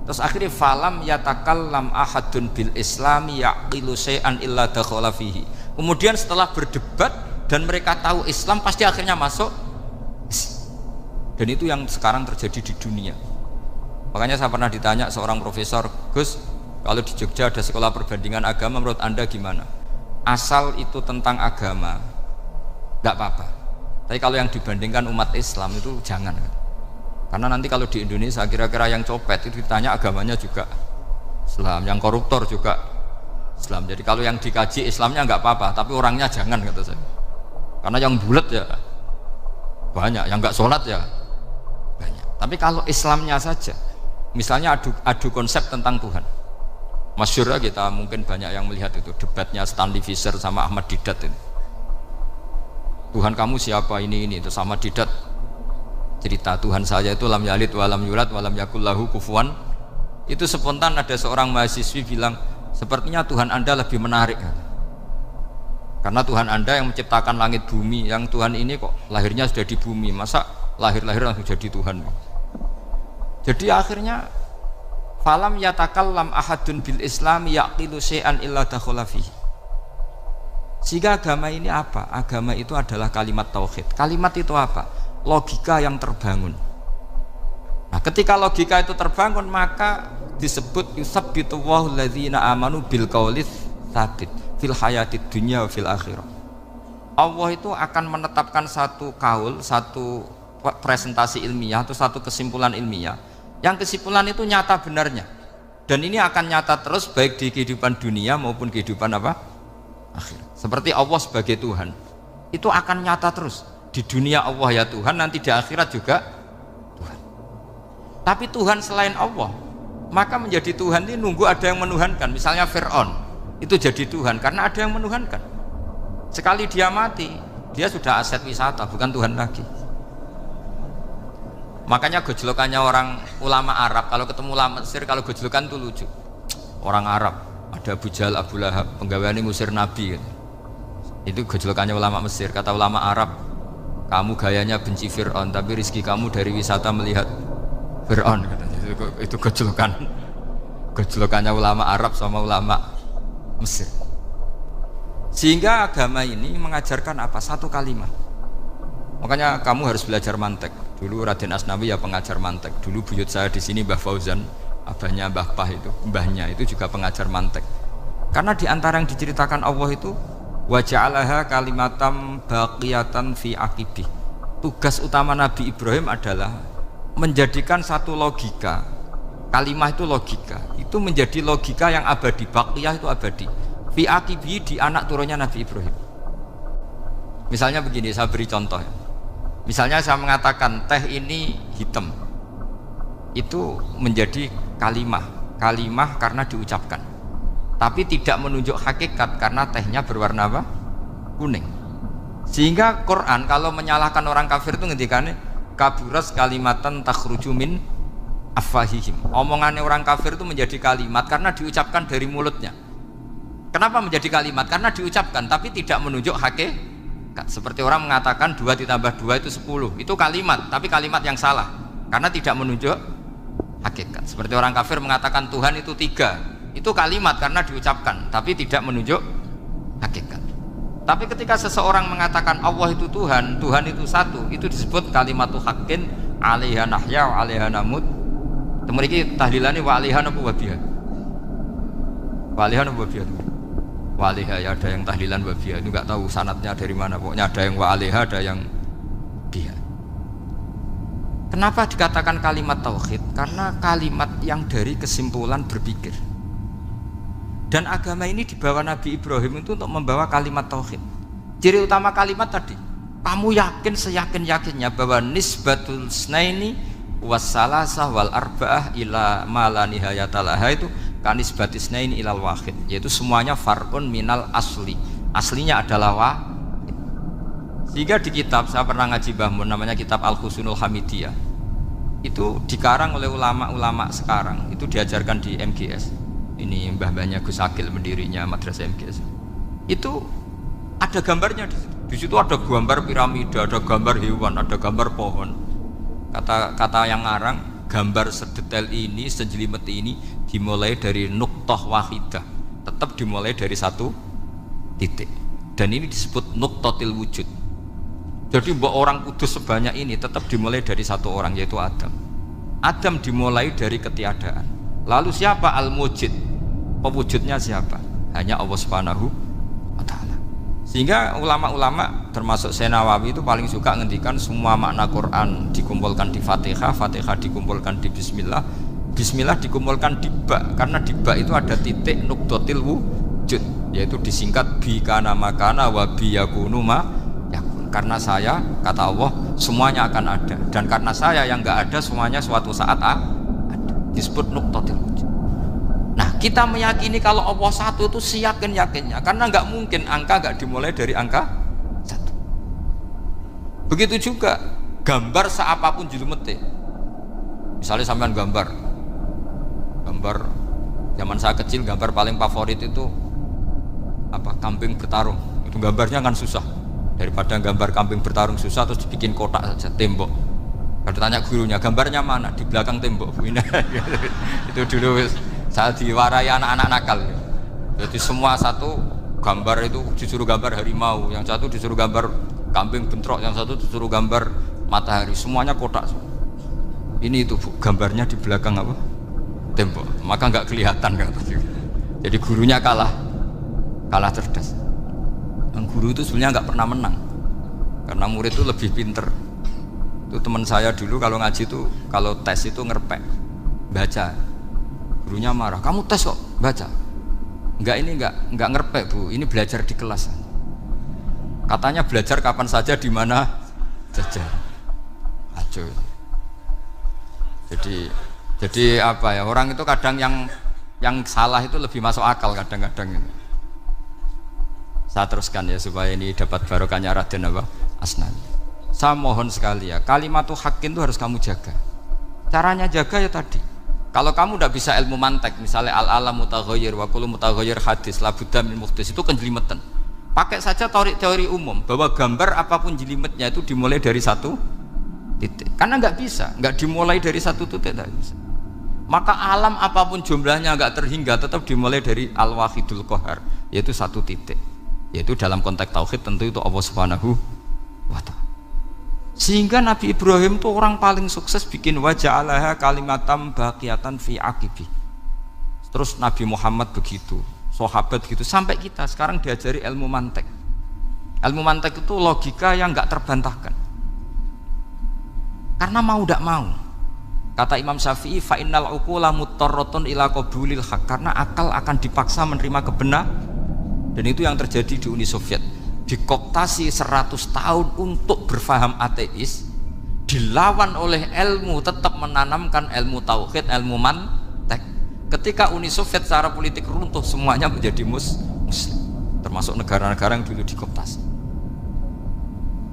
Terus akhirnya falam yatakallam ahadun bil islami yaqilu syai'an illa dakhala fihi. Kemudian setelah berdebat dan mereka tahu Islam, pasti akhirnya masuk. Dan itu yang sekarang terjadi di dunia. Makanya saya pernah ditanya seorang profesor, Gus, kalau di Jogja ada sekolah perbandingan agama, menurut Anda gimana? Asal itu tentang agama, nggak apa-apa. Tapi kalau yang dibandingkan umat Islam itu jangan. Karena nanti kalau di Indonesia kira-kira yang copet itu ditanya agamanya juga Islam, yang koruptor juga Islam. Jadi kalau yang dikaji Islamnya nggak apa-apa, tapi orangnya jangan, kata saya. Karena yang bulat ya banyak, yang nggak sholat ya banyak. Tapi kalau Islamnya saja, misalnya adu konsep tentang Tuhan, masyhur kita mungkin banyak yang melihat itu debatnya Stanley Fischer sama Ahmad Didat itu. Tuhan kamu siapa ini itu sama Didat cerita Tuhan saya itu lam yalid walam yulad walam yakul lahu kufuwan. Itu spontan ada seorang mahasiswi bilang, sepertinya Tuhan Anda lebih menarik karena Tuhan Anda yang menciptakan langit bumi, yang Tuhan ini kok lahirnya sudah di bumi, masa lahir-lahir langsung jadi Tuhan. Jadi akhirnya falam yatakallam ahadun bil Islam yaqilu syai'an illa dakhala fihi. Sehingga agama ini apa? Agama itu adalah kalimat tauhid. Kalimat itu apa? Logika yang terbangun. Nah, ketika logika itu terbangun, maka disebut yusabbitu Allahu alladzina amanu bil qaulis tsabit fil hayatid dunya wa fil akhirah. Allah itu akan menetapkan satu kaul, satu presentasi ilmiah atau satu kesimpulan ilmiah. Yang kesimpulan itu nyata benarnya. Dan ini akan nyata terus baik di kehidupan dunia maupun kehidupan apa? Akhir. Seperti Allah sebagai Tuhan. Itu akan nyata terus. Di dunia Allah ya Tuhan, nanti di akhirat juga Tuhan. Tapi Tuhan selain Allah, maka menjadi Tuhan ini nunggu ada yang menuhankan. Misalnya Fir'aun, itu jadi Tuhan karena ada yang menuhankan. Sekali dia mati, dia sudah aset wisata, bukan Tuhan lagi. Makanya gejolokannya orang ulama Arab, kalau ketemu ulama Mesir, kalau gejolokan itu lucu. Orang Arab, ada Abu Jahal, Abu Lahab, penggaweane ngusir Nabi gitu. Itu gejolokannya ulama Mesir. Kata ulama Arab, kamu gayanya benci Fir'aun, tapi rizki kamu dari wisata melihat Fir'aun. Itu gejolokannya ulama Arab sama ulama Mesir. Sehingga agama ini mengajarkan apa? Satu kalimat. Makanya kamu harus belajar mantek. Dulu Raden Asnawi ya pengajar mantek. Dulu buyut saya di sini Mbah Fauzan, abahnya Mbah Pah itu, mbahnya itu juga pengajar mantek. Karena di antara yang diceritakan Allah itu wa ja'alaha kalimatam baqiyatan fi aqibih. Tugas utama Nabi Ibrahim adalah menjadikan satu logika. Kalimah itu logika. Itu menjadi logika yang abadi, baqiyah itu abadi. Fi aqibih, di anak turunnya Nabi Ibrahim. Misalnya begini, saya beri contoh. Misalnya saya mengatakan teh ini hitam. Itu menjadi kalimah karena diucapkan. Tapi tidak menunjuk hakikat karena tehnya berwarna apa? Kuning. Sehingga Quran kalau menyalahkan orang kafir itu ngendikane kaburas kalimatan takhruju min afwahihim. Omongannya orang kafir itu menjadi kalimat karena diucapkan dari mulutnya. Kenapa menjadi kalimat? Karena diucapkan tapi tidak menunjuk hakikat. Seperti orang mengatakan 2 ditambah 2 itu 10. Itu kalimat, tapi kalimat yang salah karena tidak menunjuk hakikat. Seperti orang kafir mengatakan Tuhan itu 3. Itu kalimat karena diucapkan tapi tidak menunjuk hakikat. Tapi ketika seseorang mengatakan Allah itu Tuhan, Tuhan itu satu, itu disebut kalimatu haqqin 'alaiha nahya wa 'alaiha namut. Temriki tahlilane wa 'alaiha napa wa biha. Wa 'alaiha napa wa biha. Wa 'alaiha ya ada yang tahlilan wa biha. Itu enggak tahu sanadnya dari mana, pokoknya ada yang wa 'alaiha, ada yang biha. Kenapa dikatakan kalimat tauhid? Karena kalimat yang dari kesimpulan berpikir. Dan agama ini dibawa Nabi Ibrahim itu untuk membawa kalimat tauhid. Ciri utama kalimat tadi, kamu yakin seyakin-yakinnya bahwa nisbatul snaini wassalasah wal arba'ah ila ma la nihayata laha itu kanisbatis snaini ilal wahid, yaitu semuanya far'un minal asli. Aslinya adalah wahid. Sehingga di kitab, saya pernah ngaji Mbah Mun, namanya kitab Al-Husunul Hamidiyah. Itu dikarang oleh ulama-ulama sekarang, itu diajarkan di MGS. Ini mbah-mbahnya Gus Akil pendirinya madrasah MGS. Itu ada gambarnya di situ. Di situ ada gambar piramida, ada gambar hewan, ada gambar pohon. Kata yang ngarang, gambar sedetail ini, sejelimet ini dimulai dari nuqtah wahidah. Tetap dimulai dari satu titik. Dan ini disebut nuqtatil wujud. Jadi mbok orang kudus sebanyak ini tetap dimulai dari satu orang, yaitu Adam. Adam dimulai dari ketiadaan. Lalu siapa al-mujid? Pewujudnya siapa? Hanya Allah Subhanahu wa ta'ala. Sehingga ulama-ulama termasuk Syekh Nawawi itu paling suka ngendikan semua makna Quran dikumpulkan di Fatihah, Fatihah dikumpulkan di Bismillah, Bismillah dikumpulkan di Ba, karena di Ba itu ada titik nuqtatil wujud, yaitu disingkat bi kana makana wa bi yakunu ma yakun. Karena saya, kata Allah, semuanya akan ada, dan karena saya yang enggak ada, semuanya suatu saat ada. Disebut nuqtatil wujud. Nah, kita meyakini kalau Allah satu itu seyakin-yakinnya, karena nggak mungkin angka nggak dimulai dari angka satu. Begitu juga gambar seapapun julumete. Misalnya sampean gambar zaman saya kecil, gambar paling favorit itu apa? Kambing bertarung. Itu gambarnya kan susah. Daripada gambar kambing bertarung susah terus dibikin kotak saja tembok. Kalau tanya gurunya, gambarnya mana? Di belakang tembok. Itu dulu saya diwarai anak-anak nakal. Jadi semua satu gambar itu disuruh gambar harimau, yang satu disuruh gambar kambing bentrok, yang satu disuruh gambar matahari. Semuanya kotak. Ini itu gambarnya di belakang apa? Tembok. Maka nggak kelihatan kan? Jadi gurunya kalah cerdas. Dan guru itu sebenarnya nggak pernah menang, karena murid itu lebih pinter. Itu teman saya dulu kalau ngaji itu kalau tes itu ngerpek baca, gurunya marah, kamu tes kok baca? Enggak ngerpek bu, ini belajar di kelas. Katanya belajar kapan saja di mana saja. Acuh. Jadi apa ya, orang itu kadang yang salah itu lebih masuk akal kadang-kadang. Saya teruskan ya supaya ini dapat barokahnya Raden apa? Asnani. Saya mohon sekali ya, kalimatul haqqin itu harus kamu jaga. Caranya jaga ya tadi. Kalau kamu tidak bisa ilmu mantek, misalnya al-alam mutaghayyir wa kullu mutaghayyir hadis la budda min muhdits, itu kan jelimetan. Pakai saja teori umum bahwa gambar apapun jelimetnya itu dimulai dari satu titik. Karena nggak dimulai dari satu titik, tidak bisa. Maka alam apapun jumlahnya nggak terhingga tetap dimulai dari al-wahidul qahar, yaitu satu titik. Yaitu dalam konteks tauhid tentu itu Allah Subhanahu wa ta'ala. Sehingga Nabi Ibrahim itu orang paling sukses bikin waja'alaha kalimatam baqiyatan fi aqibi. Terus Nabi Muhammad begitu, sahabat begitu, sampai kita sekarang diajari ilmu mantek. Ilmu mantek itu logika yang nggak terbantahkan. Karena mau tidak mau. Kata Imam Syafi'i, fa innal uqula muttarratun ila qabulil haq, karena akal akan dipaksa menerima kebenaran. Dan itu yang terjadi di Uni Soviet. Dikooptasi 100 tahun untuk berfaham ateis, dilawan oleh ilmu tetap menanamkan ilmu tauhid, ilmu mantek. Ketika Uni Soviet secara politik runtuh, semuanya menjadi muslim, termasuk negara-negara yang dulu dikooptasi.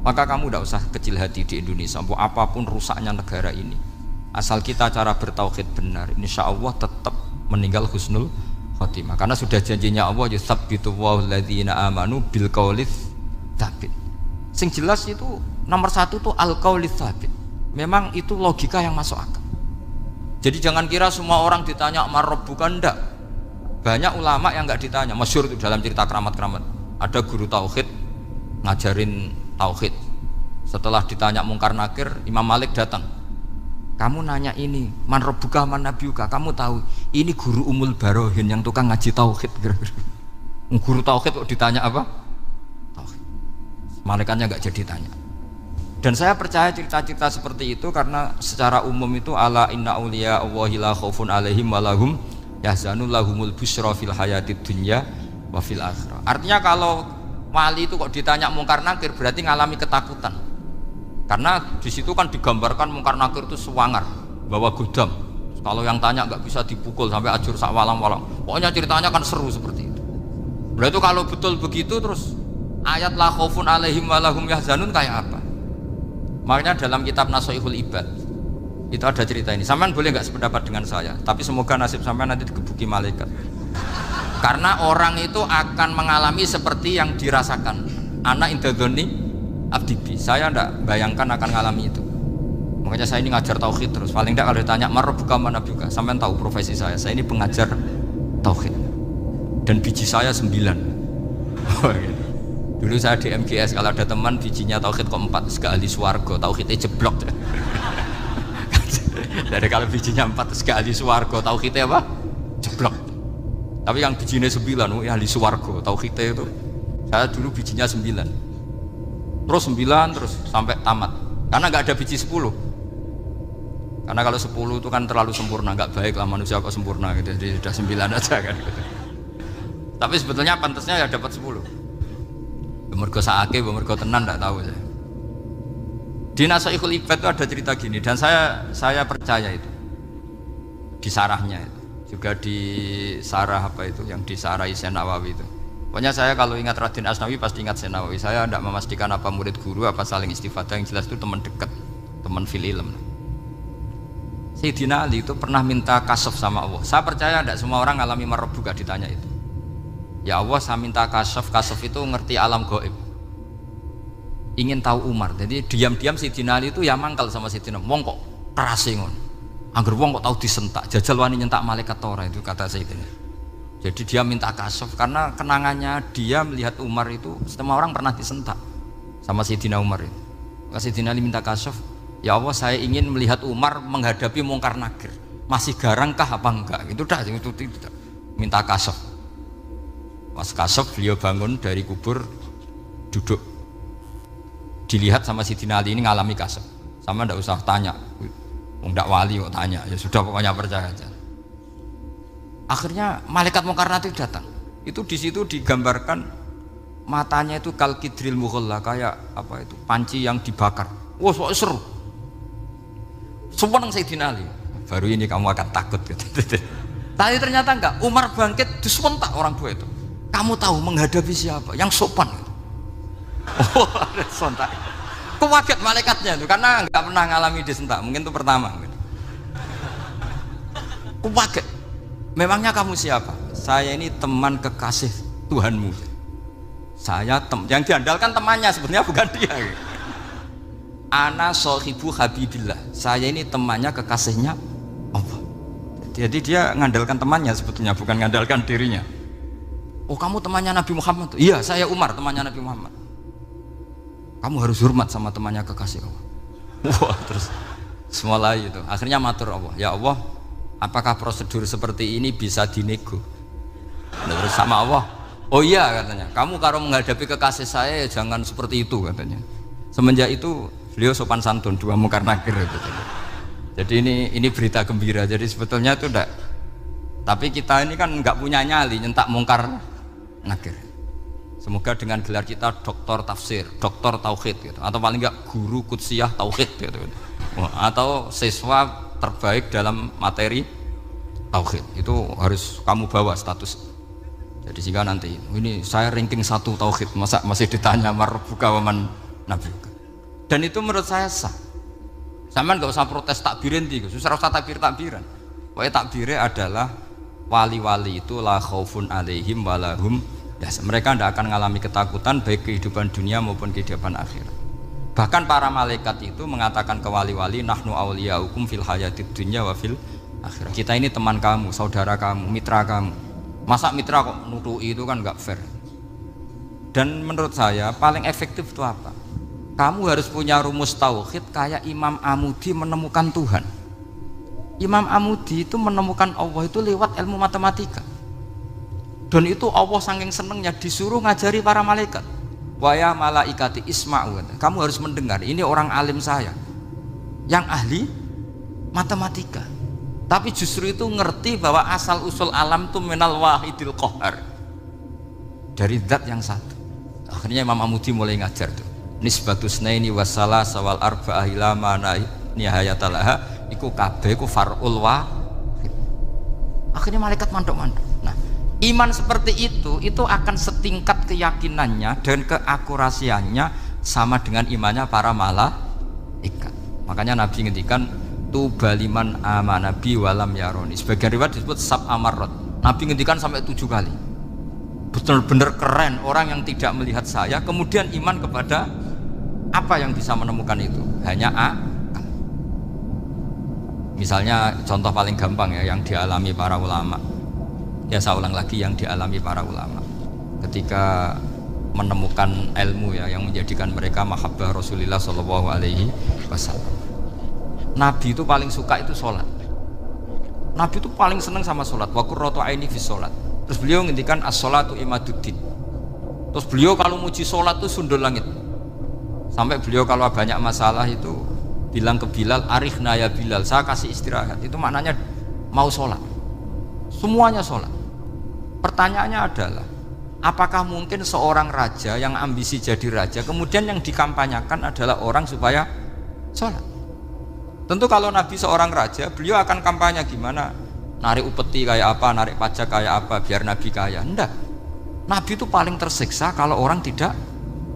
Maka kamu tidak usah kecil hati di Indonesia, apapun rusaknya negara ini, asal kita cara bertauhid benar, insya Allah tetap meninggal husnul khotimah. Karena sudah janjinya Allah, yusabbitu walladzina amanu bil qaulits tsabit. Sing jelas itu nomor satu tuh al qaulits tsabit. Memang itu logika yang masuk akal. Jadi jangan kira semua orang ditanya marab, bukan, ndak. Banyak ulama yang nggak ditanya. Masyhur itu dalam cerita keramat-keramat. Ada guru tauhid ngajarin tauhid. Setelah ditanya mungkar nakir, Imam Malik datang. Kamu nanya ini, man rabbuka man nabiyuka, kamu tahu ini guru Umul Barohin yang tukang ngaji tauhid. Guru tauhid kok ditanya apa? Tauhid. Malaikatnya nggak jadi tanya. Dan saya percaya cerita-cerita seperti itu karena secara umum itu ala inna auliya Allahi la khaufun alaihim walahum yahzanun lahumul busyra fil hayatid dunya wa fil akhirah. Artinya kalau wali itu kok ditanya mungkar nakir berarti ngalami ketakutan. Karena di situ kan digambarkan mungkar nakir itu sewangar, bawa godam. Kalau yang tanya nggak bisa dipukul sampai ajur sak walang-walang. Pokoknya ceritanya kan seru seperti itu. Berarti kalau betul begitu terus ayat la khaufun alaihim walahum yahzanun kayak apa? Makanya dalam kitab Nashihul Ibad itu ada cerita ini. Sampean boleh nggak sependapat dengan saya, tapi semoga nasib sampean nanti digebuki malaikat. Karena orang itu akan mengalami seperti yang dirasakan. Ana indadzoni abdibi, saya tidak bayangkan akan ngalami itu. Makanya saya ini ngajar tauhid terus. Paling tidak kalau ditanya marabbuka man nabiyuka, sampean tahu profesi saya ini pengajar tauhid. Dan biji saya 9. Dulu saya di MGS kalau ada teman bijinya tauhid kok 4, segala ahli swarga, tauhidnya jeblok. Dari kalau bijinya 4 segala ahli swarga, tauhidnya apa? Jeblok. Tapi yang bijinya 9, ahli swarga, tauhidnya itu. Saya dulu bijinya 9. Terus 9 terus sampai tamat. Karena nggak ada biji 10. Karena kalau 10 itu kan terlalu sempurna, nggak baik lah manusia kok sempurna gitu. Jadi sudah 9 aja kan gitu. Tapi sebetulnya pantasnya ya dapat 10. Mergo saake, mergo tenan enggak tahu saya. Di Nashihul Ibad itu ada cerita gini dan saya percaya itu. Di sarahnya itu. Juga di sarah apa itu yang disarahi Syekh Nawawi itu. Pokoknya saya kalau ingat Raden Asnawi pasti ingat Syekh Nawawi. Saya tidak memastikan apa murid guru apa saling istifadah, yang jelas itu teman dekat, teman fil ilm. Sayyidina Ali itu pernah minta kasaf sama Allah. Saya percaya tidak semua orang alami marabbuka ditanya itu. Ya Allah, saya minta kasaf itu ngerti alam gaib. ingin tahu Umar. Jadi diam-diam Sayyidina Ali itu ya mangkal sama Sayyidina. Wong kok keras ngono. Angger wong kok tahu disentak, jajal wani nyentak malaikat ora, itu kata Sayyidina. Jadi dia minta kasaf karena kenangannya dia melihat Umar itu semua orang pernah disentak sama Sayyidina Umar itu. Sayyidina Ali minta kasaf, ya Allah saya ingin melihat Umar menghadapi mungkar nakir. Masih garangkah apa enggak? Itu dah itu tidak. Minta kasaf. Pas kasaf beliau bangun dari kubur, duduk. Dilihat sama Sayyidina Ali ini ngalami kasaf. Sama ndak usah tanya. Ndak wali kok tanya, ya sudah pokoknya percaya aja. Akhirnya malaikat mungkar nakir datang. Itu di situ digambarkan matanya itu kalkidril mughalla, kayak apa itu? Panci yang dibakar. Wah, seru. Sumpah Sayyidina Ali. Baru ini kamu akan takut gitu. Tapi ternyata enggak. Umar bangkit disementak orang tua itu. Kamu tahu menghadapi siapa? Yang sopan. Gitu. Oh, ada sontak. Kewaget malaikatnya itu karena enggak pernah ngalami disentak. Mungkin itu pertama. Gitu. Kewaget. Memangnya kamu siapa? Saya ini teman kekasih Tuhanmu. Saya yang diandalkan temannya sebenarnya bukan dia. Gitu. Ana sohibu habibillah. Saya ini temannya kekasihnya Allah. Jadi dia ngandalkan temannya sebetulnya, bukan ngandalkan dirinya. Oh kamu temannya Nabi Muhammad? Iya saya Umar temannya Nabi Muhammad. Kamu harus hormat sama temannya kekasih Allah. Wah terus semulai itu. Akhirnya matur Allah. Ya Allah, apakah prosedur seperti ini bisa dinego? Terus sama Allah. Oh iya katanya. Kamu kalau menghadapi kekasih saya ya jangan seperti itu katanya. Semenjak itu beliau sopan santun, dua mungkar nakir gitu. Jadi ini berita gembira. Jadi sebetulnya itu enggak. Tapi kita ini kan enggak punya nyali nyentak mungkar nakir. Semoga dengan gelar kita doktor tafsir, doktor tauhid gitu. Atau paling enggak guru kutsiyah tauhid gitu. Atau siswa terbaik dalam materi tauhid. Itu harus kamu bawa status. Jadi sehingga nanti ini saya ranking 1 tauhid, masa masih ditanya marbuka waman nabi. Dan itu menurut saya sah. Sama nggak usah protes takbirin tiga, susah usah takbiran. Pokoknya takbirnya adalah wali-wali itu la khaufun alaihim walahum ya, mereka tidak akan mengalami ketakutan baik kehidupan dunia maupun kehidupan akhirat. Bahkan para malaikat itu mengatakan ke wali-wali nahnu awliyaukum fil hayatid dunya wa fil akhirat. Kita ini teman kamu, saudara kamu, mitra kamu. Masa mitra kok nutui itu kan nggak fair. Dan menurut saya paling efektif itu apa? Kamu harus punya rumus tauhid kayak Imam Amudi menemukan Tuhan. Imam Amudi itu menemukan Allah itu lewat ilmu matematika. Dan itu Allah saking senengnya disuruh ngajari para malaikat. Wa ya malaikati isma'u. Kamu harus mendengar, ini orang alim saya yang ahli matematika. Tapi justru itu ngerti bahwa asal usul alam itu minal wahidil qahar. Dari zat yang satu. Akhirnya Imam Amudi mulai ngajar tuh. Nisbatus naini wassalah sawal arba'ah ila mana nihayatalaha iku kabeh iku far'ul wahid. Akhirnya malaikat mandok-mandok. Nah, iman seperti itu akan setingkat keyakinannya dan keakurasiannya sama dengan imannya para malaikat. Makanya Nabi ngendikan tubaliman amanabi walam yaroni. Sebagian riwayat disebut sab amarot. Nabi ngendikan sampai 7 kali. Benar-benar keren orang yang tidak melihat saya kemudian iman kepada apa yang bisa menemukan itu? Hanya akal. Misalnya contoh paling gampang ya yang dialami para ulama. Ya saya ulang lagi yang dialami para ulama. Ketika menemukan ilmu ya yang menjadikan mereka mahabbah Rasulullah sallallahu alaihi wasallam. Nabi itu paling suka itu sholat. Nabi itu paling senang sama sholat. Wa qurratu aini fi sholat. Terus beliau ngendikan as-sholatu imaduddin. Terus beliau kalau muji sholat itu sundul langit. Sampai beliau kalau banyak masalah itu bilang ke Bilal, arikhna ya Bilal, saya kasih istirahat. Itu maknanya mau sholat. Semuanya sholat. Pertanyaannya adalah, apakah mungkin seorang raja yang ambisi jadi raja, kemudian yang dikampanyakan adalah orang supaya sholat? Tentu kalau Nabi seorang raja, beliau akan kampanye gimana? Narik upeti kayak apa, narik pajak kayak apa, biar Nabi kaya. Enggak. Nabi itu paling tersiksa kalau orang tidak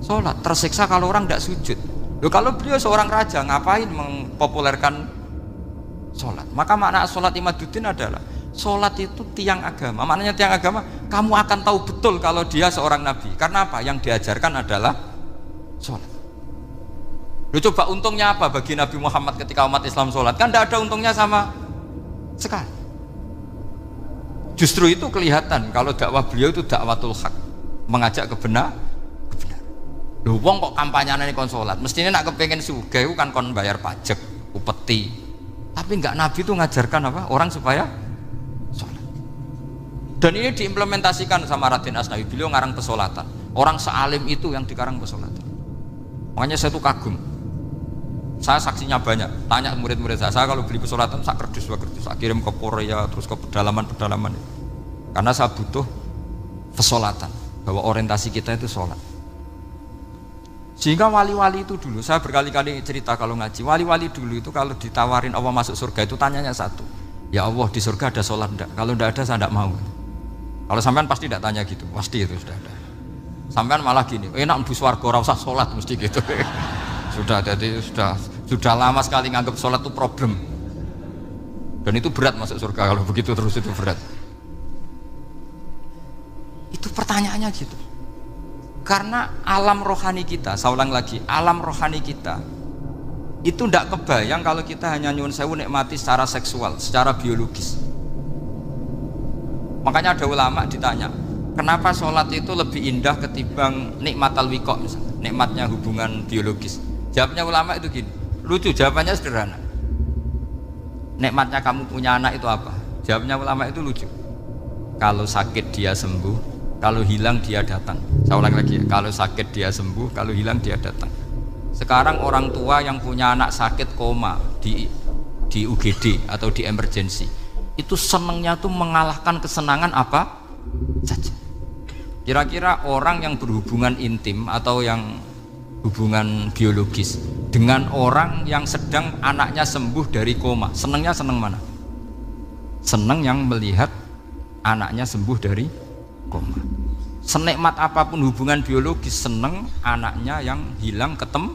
sholat, tersiksa kalau orang tidak sujud. Loh, kalau beliau seorang raja, ngapain mempopulerkan sholat? Maka makna sholat imaduddin adalah sholat itu tiang agama. Maknanya tiang agama, kamu akan tahu betul kalau dia seorang nabi. Karena apa? Yang diajarkan adalah sholat. Lu coba untungnya apa bagi Nabi Muhammad ketika umat Islam sholat? Kan tidak ada untungnya sama sekali. Justru itu kelihatan kalau dakwah beliau itu dakwatul haq, mengajak kebenaran. Lho wong kok kampanyane kon sholat, mestinya nak kepengen sugih kan kon bayar pajak, upeti. Tapi enggak, Nabi itu ngajarkan apa? Orang supaya sholat. Dan ini diimplementasikan sama Raden Asnawi. Beliau ngarang pesolatan. Orang sealim itu yang dikarang pesolatan. Makanya saya tuh kagum. Saya saksinya banyak. Tanya murid-murid saya kalau beli pesolatan saya kerdus, saya kirim ke Korea, terus ke pedalaman-pedalaman. Karena saya butuh pesolatan, bahwa orientasi kita itu sholat. Sehingga wali-wali itu dulu, saya berkali-kali cerita kalau ngaji, wali-wali dulu itu kalau ditawarin Allah masuk surga itu tanyanya satu, ya Allah di surga ada sholat enggak? Kalau enggak ada saya enggak mau. Kalau sampean pasti enggak tanya gitu, pasti itu sudah ada. Sampean malah gini, enak mlebu swarga ora usah sholat mesti gitu. Sudah, jadi sudah lama sekali nganggap sholat itu problem. Dan itu berat masuk surga kalau begitu terus, itu berat. Itu pertanyaannya gitu. Karena alam rohani kita, saya ulang lagi, alam rohani kita itu tidak kebayang kalau kita hanya nyuwun sewu nikmati secara seksual, secara biologis. Makanya ada ulama ditanya, kenapa sholat itu lebih indah ketimbang nikmat al-wiqa, misalnya nikmatnya hubungan biologis. Jawabnya ulama itu gini, lucu, jawabannya sederhana. Nikmatnya kamu punya anak itu apa? Jawabnya ulama itu lucu. Kalau sakit dia sembuh, kalau hilang dia datang. Saya ulang lagi ya, kalau sakit dia sembuh, kalau hilang dia datang. Sekarang orang tua yang punya anak sakit koma di UGD atau di emergency, itu senangnya tuh mengalahkan kesenangan apa saja. Kira-kira orang yang berhubungan intim atau yang hubungan biologis dengan orang yang sedang anaknya sembuh dari koma, senangnya senang mana? Senang yang melihat anaknya sembuh dari koma. Senikmat apapun hubungan biologis, seneng anaknya yang hilang ketemu.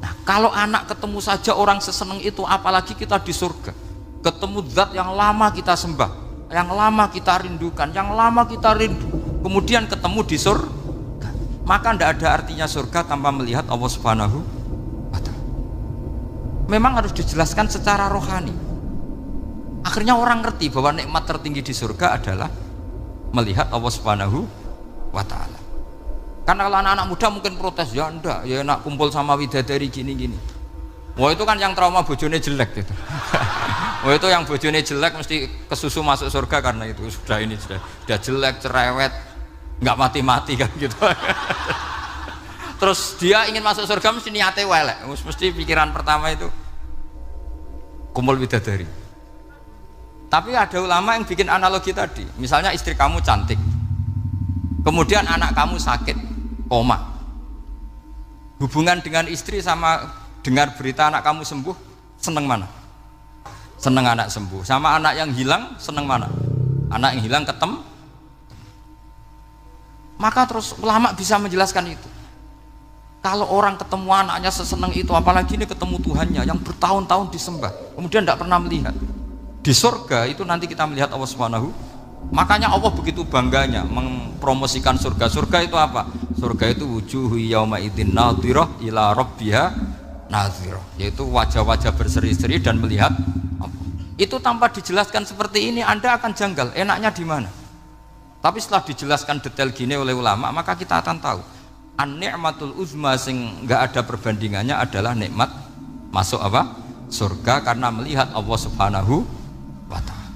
Nah, kalau anak ketemu saja orang seseneng itu, apalagi kita di surga, ketemu zat yang lama kita sembah, yang lama kita rindukan, yang lama kita rindu, kemudian ketemu di surga, maka tidak ada artinya surga tanpa melihat Allah Subhanahu wa Ta'ala. Memang harus dijelaskan secara rohani. Akhirnya orang ngerti bahwa nikmat tertinggi di surga adalah melihat Allah Subhanahu wa Ta'ala. Karena kalau anak-anak muda mungkin protes, ya enggak, ya enak kumpul sama widadari gini-gini. Wah itu kan yang trauma bojone jelek gitu. Wah itu yang bojone jelek mesti kesusu masuk surga karena itu sudah jelek, cerewet, nggak mati-mati kan gitu. Terus dia ingin masuk surga mesti niate welek, mesti pikiran pertama itu kumpul widadari. Tapi ada ulama yang bikin analogi tadi, misalnya istri kamu cantik, kemudian anak kamu sakit, koma. Hubungan dengan istri sama dengar berita anak kamu sembuh, seneng mana? Seneng anak sembuh. Sama anak yang hilang, seneng mana? Anak yang hilang ketemu. Maka terus ulama bisa menjelaskan itu. Kalau orang ketemu anaknya seseneng itu, apalagi ini ketemu Tuhannya yang bertahun-tahun disembah, kemudian tidak pernah melihat. Di surga itu nanti kita melihat Allah Subhanahu. Makanya Allah begitu bangganya mempromosikan surga. Surga itu apa? Surga itu wujuhu yauma idzin nadhirah ila rabbiha nadhirah, yaitu wajah-wajah berseri-seri dan melihat Allah. Itu tanpa dijelaskan seperti ini Anda akan janggal, enaknya di mana? Tapi setelah dijelaskan detail gini oleh ulama, maka kita akan tahu an-ni'matul uzma sing enggak ada perbandingannya adalah nikmat masuk apa? Surga karena melihat Allah Subhanahu wa Ta'ala.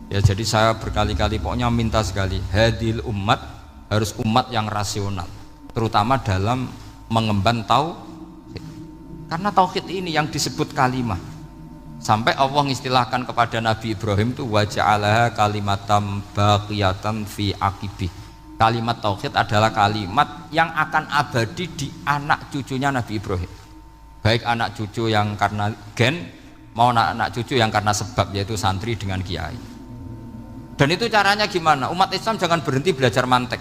Ya jadi saya berkali-kali pokoknya minta sekali, hadil umat harus umat yang rasional, terutama dalam mengemban tauhid. Karena tauhid ini yang disebut kalimah. Sampai Allah mengistilahkan kepada Nabi Ibrahim itu wa ja'alaha kalimatam baqiyatan fi aqibih. Kalimat tauhid adalah kalimat yang akan abadi di anak cucunya Nabi Ibrahim. Baik anak cucu yang karena gen mau anak cucu yang karena sebab, yaitu santri dengan kiai. Dan itu caranya gimana? Umat Islam jangan berhenti belajar mantek.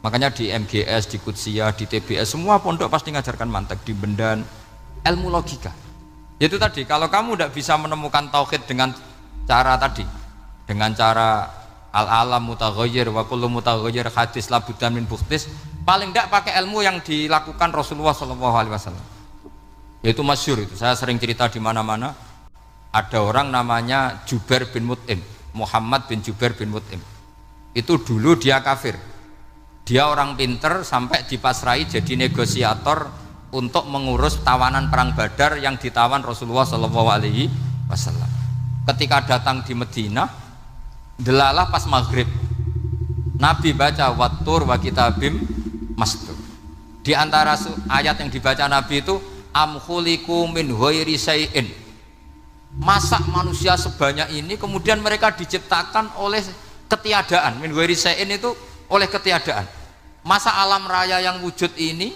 Makanya di MGS, di Qudsiyah, di TBS semua pondok pasti ngajarkan mantek, di Bendan, ilmu logika. Yaitu tadi, kalau kamu tidak bisa menemukan tauhid dengan cara tadi, dengan cara al-alam mutaghayyir wa kullu mutaghayyir hadis labudan min bukhtis, paling tidak pakai ilmu yang dilakukan Rasulullah SAW. Yaitu masyhur itu, saya sering cerita di mana-mana. Ada orang namanya Jubair bin Mut'im, Muhammad bin Jubair bin Mut'im. Itu dulu dia kafir. Dia orang pinter sampai dipasrai jadi negosiator untuk mengurus tawanan perang Badar yang ditawan Rasulullah SAW. Ketika datang di Madinah, delalah pas maghrib, Nabi baca wattur wa kitabim mastur. Di antara ayat yang dibaca Nabi itu am khuliqu min ghairi syai'in. Masa manusia sebanyak ini kemudian mereka diciptakan oleh ketiadaan. Min ghairi syai'in itu oleh ketiadaan. Masa alam raya yang wujud ini,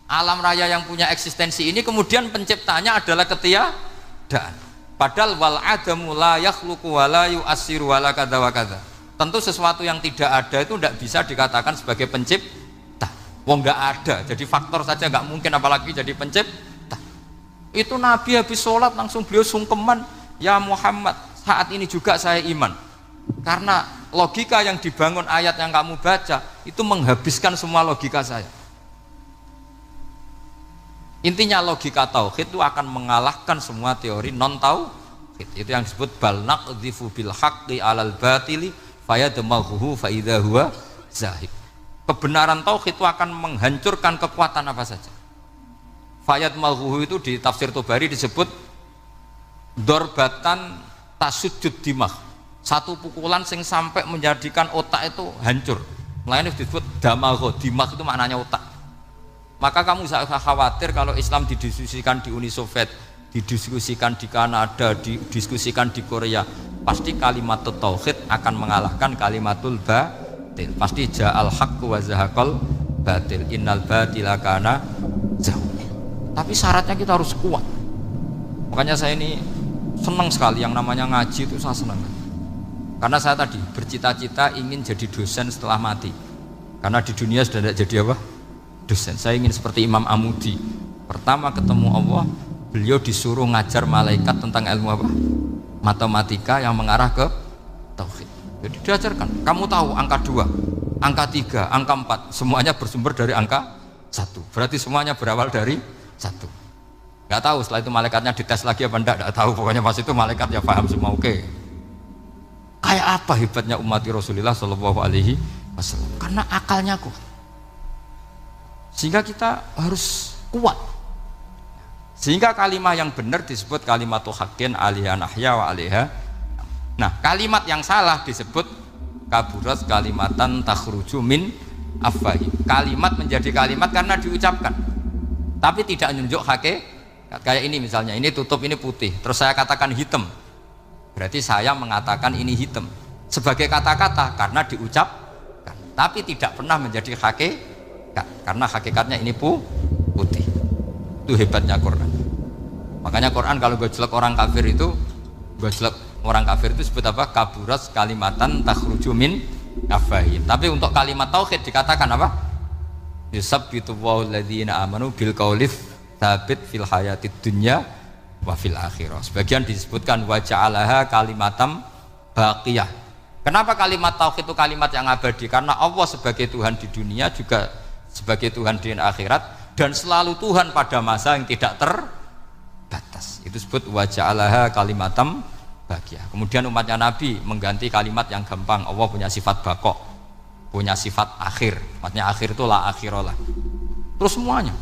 alam raya yang punya eksistensi ini kemudian penciptanya adalah ketiadaan. Padahal wal adamu la yakhluqu wa la yu'assiru wa la kadza wa kadza. Tentu sesuatu yang tidak ada itu tidak bisa dikatakan sebagai pencipta. Wong nggak ada, jadi faktor saja nggak mungkin apalagi jadi pencipta. Itu Nabi habis sholat langsung beliau sungkeman, ya Muhammad, saat ini juga saya iman. Karena logika yang dibangun ayat yang kamu baca itu menghabiskan semua logika saya. Intinya logika tauhid itu akan mengalahkan semua teori non tauhid. Itu yang disebut bal naqdhifu bil haqqi 'alal batili fayadmaghuhu fa idza huwa zahid. Kebenaran tauhid itu akan menghancurkan kekuatan apa saja. Fayadmaghuhu itu di tafsir Tobari disebut dorbatan tasujud dimah. Satu pukulan sing sampai menjadikan otak itu hancur. Lainnya disebut damagho, dimah itu maknanya otak. Maka kamu usah khawatir kalau Islam didiskusikan di Uni Soviet, didiskusikan di Kanada, didiskusikan di Korea, pasti kalimat tauhid akan mengalahkan kalimatul batil. Pasti ja'al haqqu wa zahaqal batil, innal batila kana zahuq. Tapi syaratnya kita harus kuat. Makanya saya ini senang sekali yang namanya ngaji itu, saya senang. Karena saya tadi bercita-cita ingin jadi dosen setelah mati. Karena di dunia sudah tidak jadi apa? Dosen. Saya ingin seperti Imam Amudi. Pertama ketemu Allah, beliau disuruh ngajar malaikat tentang ilmu apa? Matematika yang mengarah ke tauhid. Jadi diajarkan, kamu tahu angka 2, angka 3, angka 4, semuanya bersumber dari angka 1. Berarti semuanya berawal dari 1. Nggak tahu setelah itu malaikatnya dites lagi apa enggak tahu. Pokoknya pas itu malaikat ya paham semua. Oke. Kayak apa hebatnya umat Rasulullah Shallallahu Alaihi Wasallam? Karena akalnya kuat. Sehingga kita harus kuat. Sehingga kalimat yang benar disebut kalimatu haqqin 'alaiha nahya wa 'alaiha. Nah, kalimat yang salah disebut kaburat kalimatan takhruju min afwahi. Kalimat menjadi kalimat karena diucapkan, tapi tidak menunjuk hakikat. Kayak ini misalnya, ini tutup, ini putih, terus saya katakan hitam, berarti saya mengatakan ini hitam sebagai kata-kata karena diucapkan, tapi tidak pernah menjadi hakikat karena hakikatnya ini putih. Itu hebatnya Quran. Makanya Quran kalau gojlek orang kafir itu, gojlek orang kafir itu sebut apa? Kaburat kalimatan takhruju min afwahihim. Tapi untuk kalimat tauhid dikatakan apa? Yusabbitu walladzina amanu bil qauli tsabit fil hayatid dunya wa fil akhirah. Sebagian disebutkan wa ja'alaha kalimatam baqiyah. Kenapa kalimat tauhid itu kalimat yang abadi? Karena Allah sebagai Tuhan di dunia juga sebagai Tuhan di akhirat, dan selalu Tuhan pada masa yang tidak terbatas. Itu disebut wa ja'alaha kalimatam baqiyah. Kemudian umatnya Nabi mengganti kalimat yang gampang. Allah punya sifat baqo, punya sifat akhir. Maksudnya akhir itu la akhiralah. Terus semuanya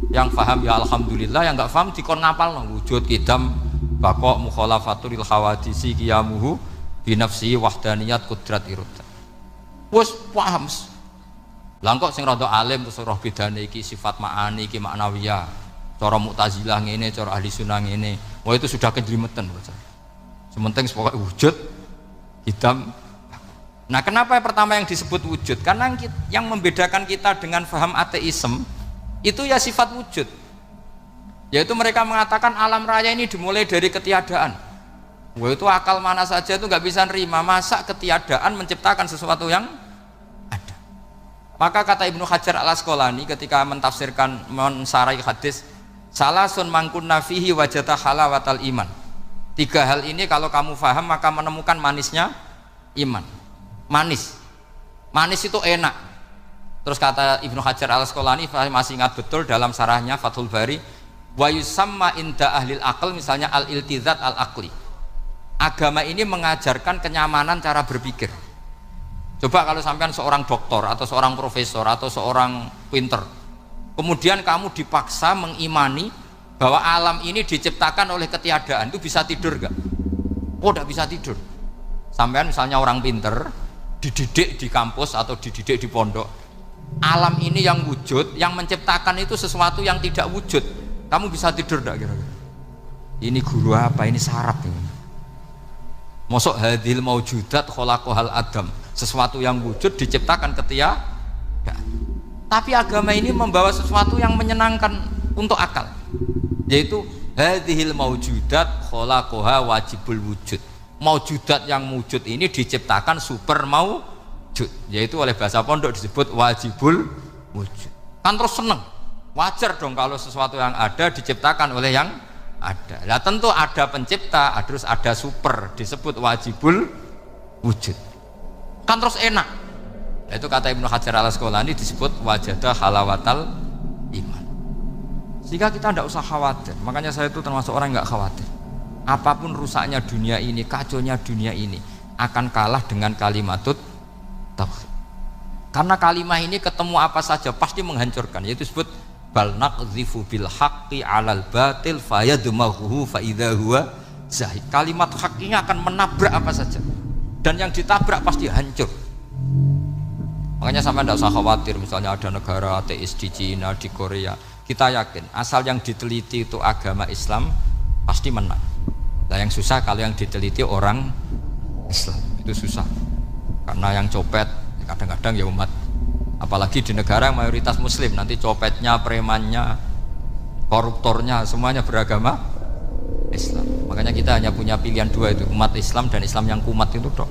yang paham ya alhamdulillah, yang enggak paham dikon ngapal wujud kidam baqo mukhalafatul hawadisi qiyamuhu binafsi wahdaniyat kudrat irada. Wes paham. Lah kok sing rada alim terus roh bedane iki sifat ma'ani iki maknawiyah. Cara Mu'tazilah ngene, cara ahli sunnah ngene. Wah itu sudah kejlimetan bocah. Sementing pokoknya wujud hitam. Nah, kenapa pertama yang disebut wujud? Karena yang membedakan kita dengan paham ateisme itu ya sifat wujud. Yaitu mereka mengatakan alam raya ini dimulai dari ketiadaan. Wah itu akal mana saja itu nggak bisa nerima masa ketiadaan menciptakan sesuatu yang ada. Maka kata Ibnu Hajar al-Asqalani ketika mentafsirkan mensarai hadis, salasun mangkunna fihi wajata halawatal iman. 3 hal ini kalau kamu paham maka menemukan manisnya iman. Manis itu enak. Terus kata Ibnu Hajar Al-Asqalani, saya masih ingat betul dalam sarahnya Fathul Bari, wa yusamma inda ahlil aql, misalnya al-iltizat al-aqli. Agama ini mengajarkan kenyamanan cara berpikir. Coba kalau sampean seorang doktor atau seorang profesor atau seorang pinter, kemudian kamu dipaksa mengimani bahwa alam ini diciptakan oleh ketiadaan, itu bisa tidur gak? Oh, tidak bisa tidur. Sampean misalnya orang pinter dididik di kampus atau dididik di pondok, alam ini yang wujud, yang menciptakan itu sesuatu yang tidak wujud, kamu bisa tidur gak kira-kira? Ini guru apa? Ini sarap ini. Mosok hadil maujudat khalaqahal adam, sesuatu yang wujud diciptakan ketiadaan. Tapi agama ini membawa sesuatu yang menyenangkan untuk akal, yaitu hadhil maujudat khalaqaha wajibul wujud. Maujudat yang wujud ini diciptakan super maujud, yaitu oleh bahasa pondok disebut wajibul wujud. Kan terus seneng, wajar dong kalau sesuatu yang ada diciptakan oleh yang ada. Nah tentu ada pencipta, terus ada super, disebut wajibul wujud. Kan terus enak. Itu kata Ibnu Hajar Al-Asqalani disebut wajadah halawatal iman. Sehingga kita tidak usah khawatir. Makanya saya itu termasuk orang yang nggak khawatir. Apapun rusaknya dunia ini, kacaunya dunia ini, akan kalah dengan kalimatut tauhid. Karena kalimat ini ketemu apa saja pasti menghancurkan. Yaitu disebut bal naqdhifu bil haqqi 'alal batil fayadmaghuhu fa idza huwa zahid. Kalimat hak ini akan menabrak apa saja. Dan yang ditabrak pasti hancur. Makanya sampai tidak usah khawatir misalnya ada negara ateis di Cina, di Korea, kita yakin asal yang diteliti itu agama Islam pasti menang. Nah yang susah kalau yang diteliti orang Islam, itu susah karena yang copet kadang-kadang ya umat, apalagi di negara yang mayoritas muslim, nanti copetnya, premannya, koruptornya semuanya beragama Islam. Makanya kita hanya punya pilihan dua, itu umat Islam dan Islam yang kumat itu dok.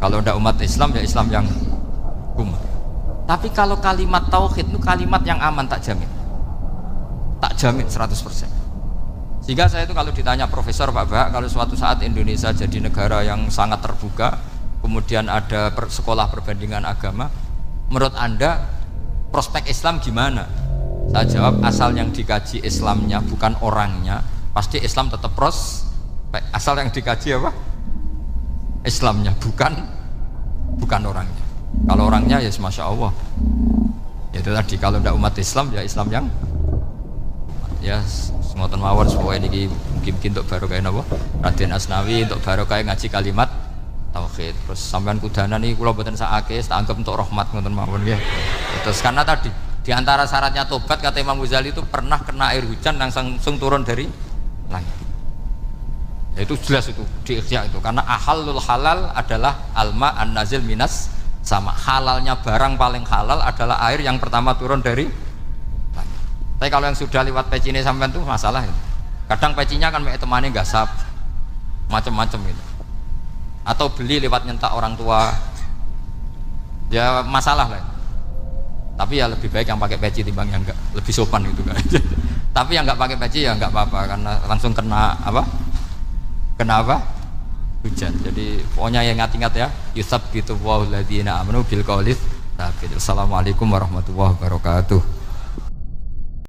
Kalau tidak umat Islam ya Islam yang kumat. Tapi kalau kalimat tauhid itu kalimat yang aman, tak jamin 100%. Sehingga saya itu kalau ditanya profesor Pak Bah, kalau suatu saat Indonesia jadi negara yang sangat terbuka, kemudian ada sekolah perbandingan agama, menurut Anda prospek Islam gimana? Saya jawab, asal yang dikaji Islamnya bukan orangnya, pasti Islam tetap prospek. Asal yang dikaji apa? Islamnya, bukan orangnya. Kalau orangnya ya Masya Allah, ya itu tadi, kalau tidak umat Islam ya Islam yang ya ngoten mawon. Supaya ini mungkin untuk barokah napa Raden Asnawi, untuk barokah ngaji kalimat tauhid. Terus sampean kudanan iki kula mboten sakake, tak anggap untuk rahmat ngoten mawon nggih. Terus karena tadi di antara syaratnya tobat kata Imam Ghazali itu pernah kena air hujan langsung turun dari langit. Ya, itu jelas itu di Ihya itu, karena ahalul halal adalah alma an-nazil minas sama. Halalnya barang paling halal adalah air yang pertama turun dari langit. Tapi kalau yang sudah lewat peci ini sampean tuh masalah ya. Kadang pecinya kan mek temane gasap macam-macam gitu. Atau beli lewat nyentak orang tua. Ya masalah lah. Tapi ya lebih baik yang pakai peci timbang yang enggak, lebih sopan gitu kan. Tapi yang enggak pakai peci ya enggak apa-apa karena langsung kena apa? Kena apa? Hujan. Jadi pokoknya yang ingat-ingat ya, yusabbitu walladzina amanu bil qaulis tsabit. Assalamualaikum warahmatullahi wabarakatuh.